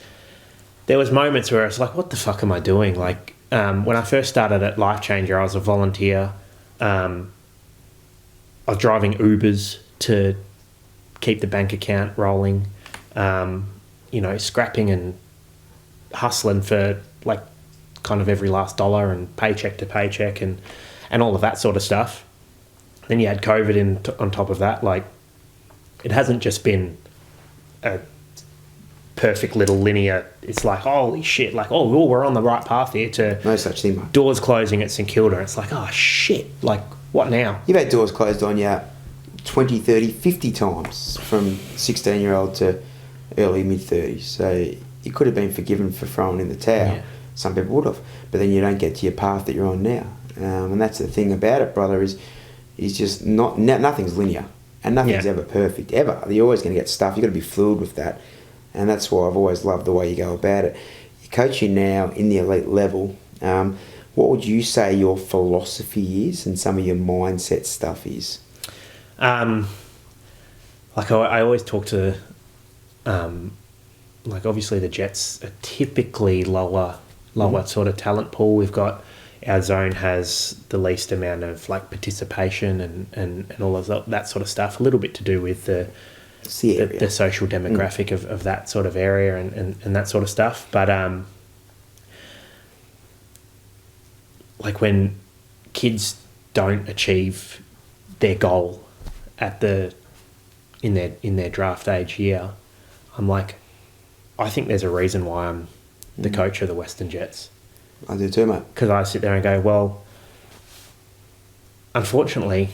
moments where I was like, what the fuck am I doing? Like, when I first started at Life Changer, I was a volunteer. I was driving Ubers to keep the bank account rolling, you know, scrapping and hustling for, like, kind of every last dollar and paycheck to paycheck and all of that sort of stuff. Then you had COVID on top of that. Like, it hasn't just been a perfect little linear, it's like, holy shit, like, oh, we're on the right path here, to no such thing, mate. Doors closing at St Kilda. It's like, oh shit, like, what now? You've had doors closed on you 20, 30, 50 times from 16-year-old to early mid-30s. So you could have been forgiven for throwing in the towel. Yeah. Some people would have. But then you don't get to your path that you're on now. And that's the thing about it, brother, is just nothing's linear. And nothing's ever perfect, ever. You're always going to get stuff. You've got to be fluid with that. And that's why I've always loved the way you go about it. You're coaching now in the elite level. What would you say your philosophy is and some of your mindset stuff is? Like I always talk to, like obviously the Jets are typically lower sort of talent pool. We've got, our zone has the least amount of like participation and all of that sort of stuff. A little bit to do with the social demographic of that sort of area and that sort of stuff. But like when kids don't achieve their goal in their draft age year, I'm like, I think there's a reason why I'm the coach of the Western Jets. I do too, mate. Because I sit there and go, well, unfortunately,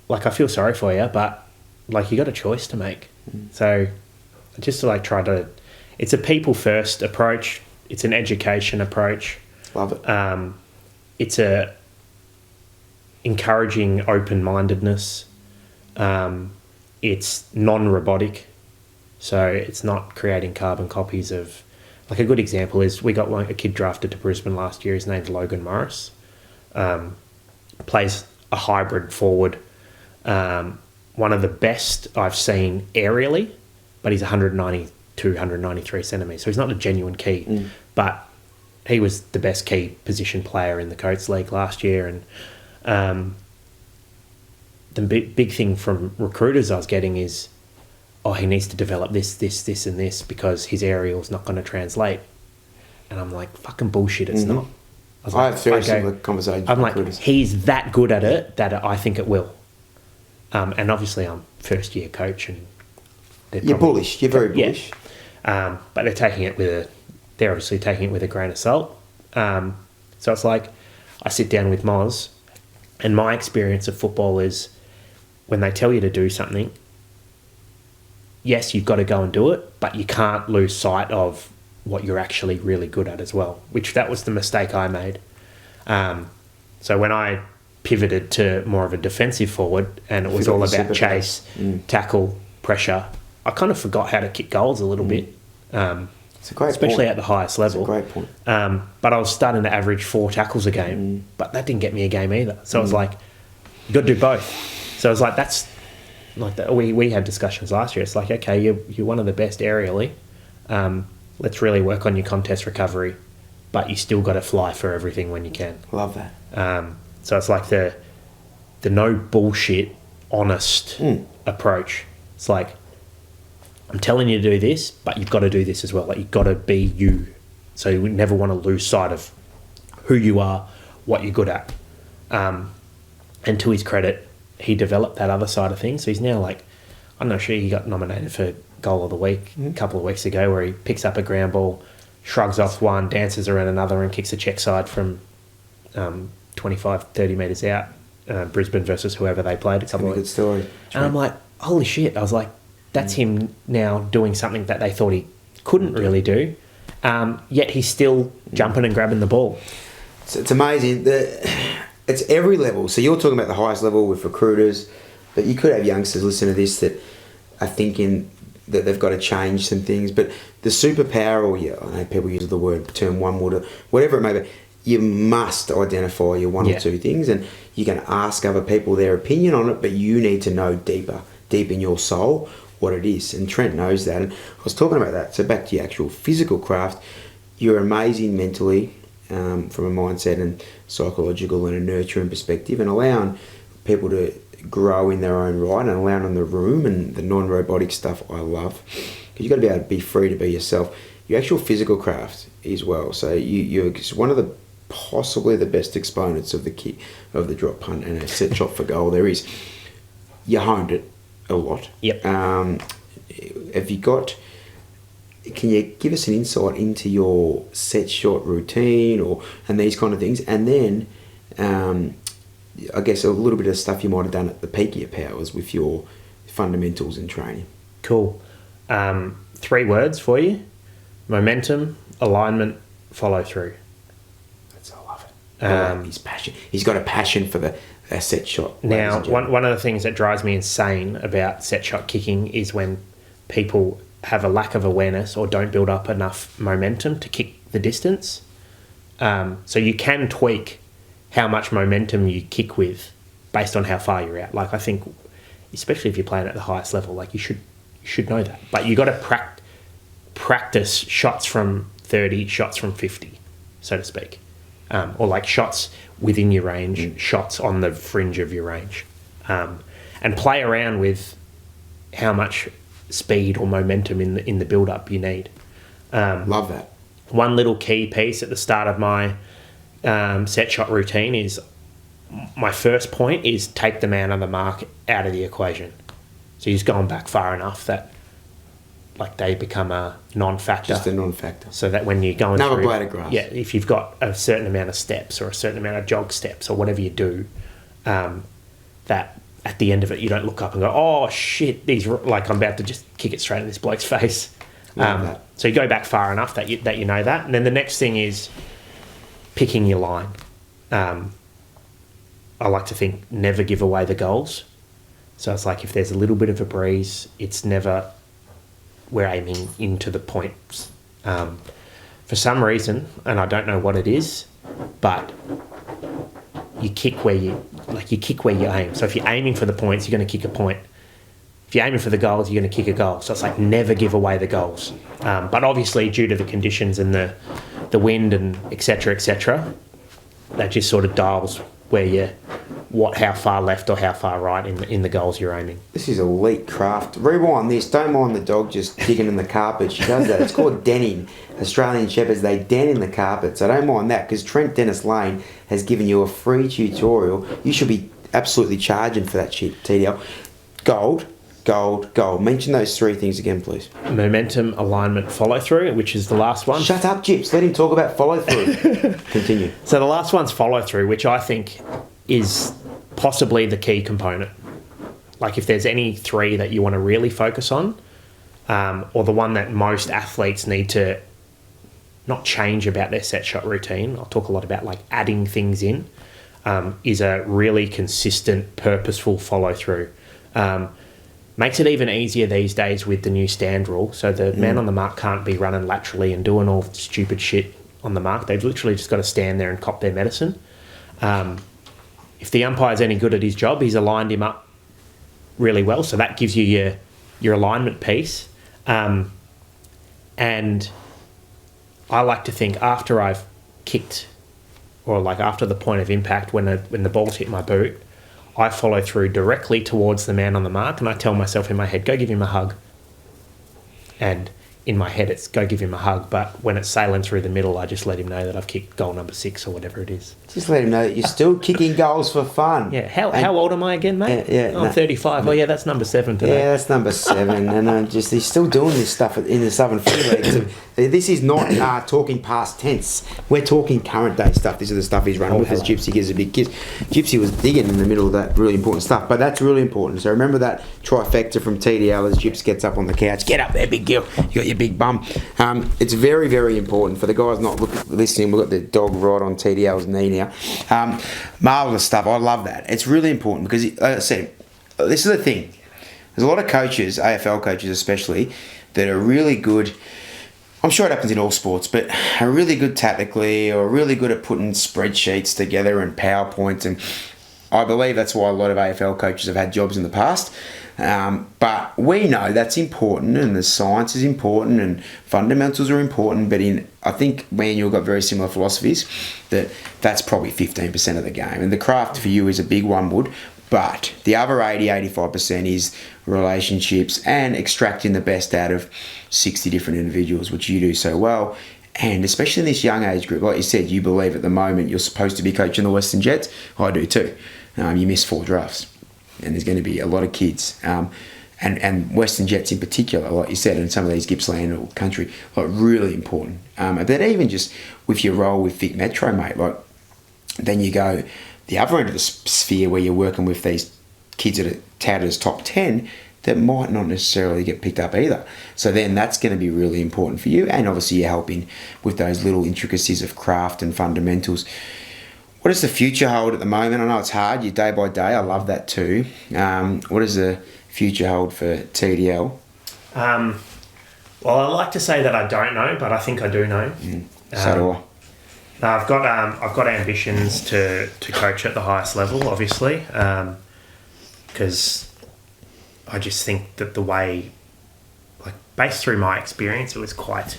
like I feel sorry for you, but like you got a choice to make. So just to like try to, it's a people first approach. It's an education approach. Love it. It's a encouraging open-mindedness. It's non-robotic. So it's not creating carbon copies of, like a good example is we got a kid drafted to Brisbane last year. His name's Logan Morris. Plays a hybrid forward. One of the best I've seen aerially, but he's 192, 193 centimetres. So he's not a genuine key, but he was the best key position player in the Coates League last year. And the big thing from recruiters I was getting is, oh, he needs to develop this, and this because his aerial's not going to translate. And I'm like, fucking bullshit, it's not. I have very similar conversations with recruiters. Like, he's that good at it that I think it will. And obviously I'm first year coach and you're bullish. You're very bullish. Yeah. But they're obviously taking it with a grain of salt. So it's like I sit down with Moz, and my experience of football is when they tell you to do something, yes, you've got to go and do it, but you can't lose sight of what you're actually really good at as well, which that was the mistake I made. So when I pivoted to more of a defensive forward and it was all about chase, tackle, pressure, I kind of forgot how to kick goals a little bit. It's a great especially point. At the highest level. It's a great point. But I was starting to average 4 tackles a game, but that didn't get me a game either. So I was like, you got to do both. So I was like, that's like that. We had discussions last year. It's like, okay, you're one of the best aerially. Let's really work on your contest recovery, but you still got to fly for everything when you can. Love that. So it's like the no bullshit, honest approach. It's like, I'm telling you to do this, but you've got to do this as well. Like, you've got to be you. So you never want to lose sight of who you are, what you're good at. And to his credit, he developed that other side of things. So he's now like, I'm not sure, he got nominated for Goal of the Week a couple of weeks ago, where he picks up a ground ball, shrugs off one, dances around another, and kicks a check side from 25, 30 metres out. Brisbane versus whoever they played a couple of weeks. Good story. And I'm like, holy shit. I was like, that's him now doing something that they thought he couldn't really do. Yet he's still jumping and grabbing the ball. It's amazing. It's every level. So you're talking about the highest level with recruiters, but you could have youngsters listen to this that are thinking that they've got to change some things. But the superpower, or I know people use the term one water, whatever it may be, you must identify your one or two things, and you can ask other people their opinion on it, but you need to know deep in your soul what it is. And Trent knows that. And I was talking about that. So back to your actual physical craft, you're amazing mentally, from a mindset and psychological and a nurturing perspective, and allowing people to grow in their own right and allowing them the room and the non-robotic stuff I love. Because you've got to be able to be free to be yourself. Your actual physical craft as well. So you're one of the possibly the best exponents of the kick, of the drop punt and a set shot for goal there is. You honed it a lot. Yep. Have you got... Can you give us an insight into your set shot routine and these kind of things? And then I guess, a little bit of stuff you might have done at the peak of your powers with your fundamentals and training. Cool. 3 words for you: momentum, alignment, follow through. I love it. I love his passion. He's got a passion for the set shot. Now, one of the things that drives me insane about set shot kicking is when people have a lack of awareness or don't build up enough momentum to kick the distance. So you can tweak how much momentum you kick with based on how far you're out. Like, I think, especially if you're playing at the highest level, like you should know that. But you got to practice shots from 30, shots from 50, so to speak. Or like shots within your range, shots on the fringe of your range. And play around with how much speed or momentum in the build-up you need. Love that. One little key piece at the start of my set shot routine is, my first point is take the man on the mark out of the equation. So he's gone back far enough that like they become a non-factor. Just a non-factor. So that when you're going Another through... blade of grass. Yeah, if you've got a certain amount of steps or a certain amount of jog steps or whatever you do, that at the end of it you don't look up and go, oh shit, I'm about to just kick it straight in this bloke's face. So you go back far enough that you know that. And then the next thing is picking your line. I like to think never give away the goals. So it's like if there's a little bit of a breeze, it's never... we're aiming into the points. For some reason, and I don't know what it is, but you kick where you aim. So if you're aiming for the points, you're going to kick a point. If you're aiming for the goals, you're going to kick a goal. So it's like never give away the goals. But obviously, due to the conditions and the wind and et cetera, that just sort of dials where how far left or how far right in the goals you're aiming. This is elite craft. Rewind this. Don't mind the dog just kicking in the carpet. She does that. It's called denning. Australian Shepherds, they den in the carpet. So don't mind that, because Trent Dennis Lane has given you a free tutorial. You should be absolutely charging for that shit, TDL. Gold. Mention those 3 things again, please. Momentum, alignment, follow through, which is the last one. Shut up, Jips. Let him talk about follow through. Continue. So the last one's follow through, which I think is possibly the key component. Like if there's any 3 that you want to really focus on, or the one that most athletes need to not change about their set shot routine, I'll talk a lot about like adding things in, is a really consistent, purposeful follow through. Makes it even easier these days with the new stand rule. So the man on the mark can't be running laterally and doing all stupid shit on the mark. They've literally just got to stand there and cop their medicine. If the umpire's any good at his job, he's aligned him up really well. So that gives you your alignment piece. And I like to think after I've kicked, or like after the point of impact, when the ball's hit my boot, I follow through directly towards the man on the mark, and I tell myself in my head, go give him a hug. And in my head, it's go give him a hug. But when it's sailing through the middle, I just let him know that I've kicked goal number 6 or whatever it is. Just let him know that you're still kicking goals for fun. Yeah. How old am I again, mate? I'm 35. Oh, yeah, that's number 7 today. Yeah, that's number 7. And he's still doing this stuff in the Southern Footy League. So this is not talking past tense. We're talking current day stuff. This is the stuff he's running with as Gypsy gives a big kiss. Gypsy was digging in the middle of that really important stuff. But that's really important. So remember that trifecta from TDL as Gyps gets up on the couch. Get up there, big girl. You got your big bum. It's very, very important. For the guys not listening, we've got the dog right on TDL's knee now. Marvellous stuff. I love that. It's really important because, like I said, this is the thing. There's a lot of coaches, AFL coaches especially, that are really good. I'm sure it happens in all sports, but are really good tactically or really good at putting spreadsheets together and PowerPoints. And I believe that's why a lot of AFL coaches have had jobs in the past. But we know that's important, and the science is important, and fundamentals are important. But I think me and you have got very similar philosophies. That's probably 15% of the game, and the craft for you is a big one, Wood. But the other 80-85% is relationships and extracting the best out of 60 different individuals, which you do so well. And especially in this young age group, like you said, you believe at the moment you're supposed to be coaching the Western Jets. I do too. You missed 4 drafts. And there's going to be a lot of kids, and Western Jets in particular, like you said, and some of these Gippsland or country, like really important. But even just with your role with Vic Metro, mate, like then you go, the other end of the sphere where you're working with these kids that are touted as top 10 that might not necessarily get picked up either. So then that's going to be really important for you, and obviously you're helping with those little intricacies of craft and fundamentals. What does the future hold at the moment? I know it's hard, you're day by day, I love that too. What does the future hold for TDL? Well, I like to say that I don't know, but I think I do know. So do I. No, I've got ambitions to coach at the highest level, obviously, because I just think that the way, like, based through my experience, it was quite,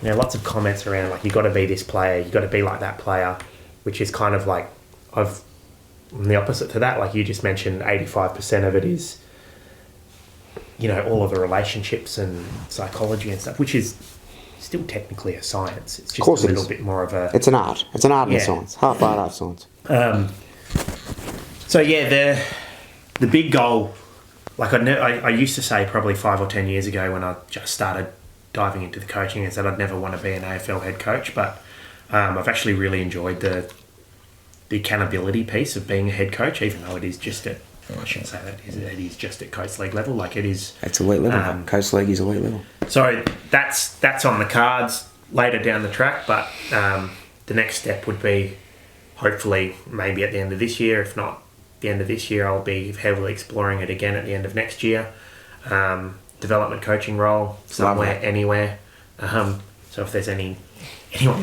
lots of comments around, like, you got to be this player, you got to be like that player, which is kind of like, I'm the opposite to that. Like you just mentioned, 85% of it is, all of the relationships and psychology and stuff, which is still technically a science. It's just a little bit more of a... It's an art. It's an art and a science. Half art, half science. So, yeah, the big goal... Like I used to say probably 5 or 10 years ago when I just started diving into the coaching is that I'd never want to be an AFL head coach, but I've actually really enjoyed the accountability piece of being a head coach, even though it is just at, I shouldn't say that, it is just at Coates League level. Like it is... It's elite level. Coates League is elite level. So that's on the cards later down the track, but the next step would be hopefully maybe at the end of this year. If not the end of this year, I'll be heavily exploring it again at the end of next year. Development coaching role somewhere, anywhere. So if there's anyone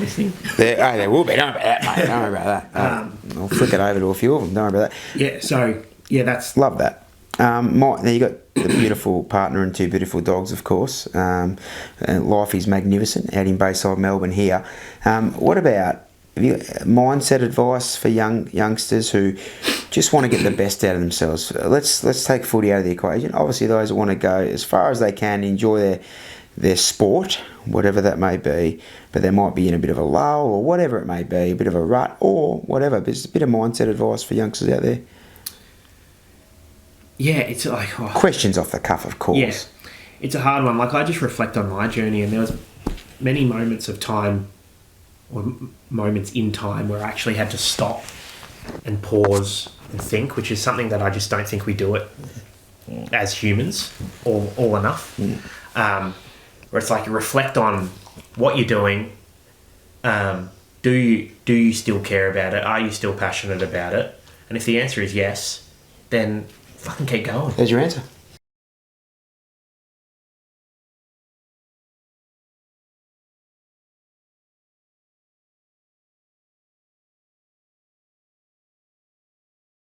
listening, there will be. Don't worry about that, mate. Don't worry about that. I'll flick it over to a few of them. Don't worry about that. Yeah. So yeah, that's love that. Now you got a beautiful partner and 2 beautiful dogs, of course. And life is magnificent out in Bayside, Melbourne. Here, what about mindset advice for youngsters who just want to get the best out of themselves? Let's take footy out of the equation. Obviously, those that want to go as far as they can, enjoy their sport, whatever that may be, but they might be in a bit of a lull or whatever it may be, a bit of a rut or whatever. But just a bit of mindset advice for youngsters out there. Yeah, it's like... questions off the cuff, of course. Yeah, it's a hard one. Like, I just reflect on my journey, and there was many moments of time, or moments in time, where I actually had to stop and pause and think, which is something that I just don't think we do it as humans all enough. Where it's like you reflect on what you're doing. Do you still care about it? Are you still passionate about it? And if the answer is yes, then fucking keep going. There's your answer.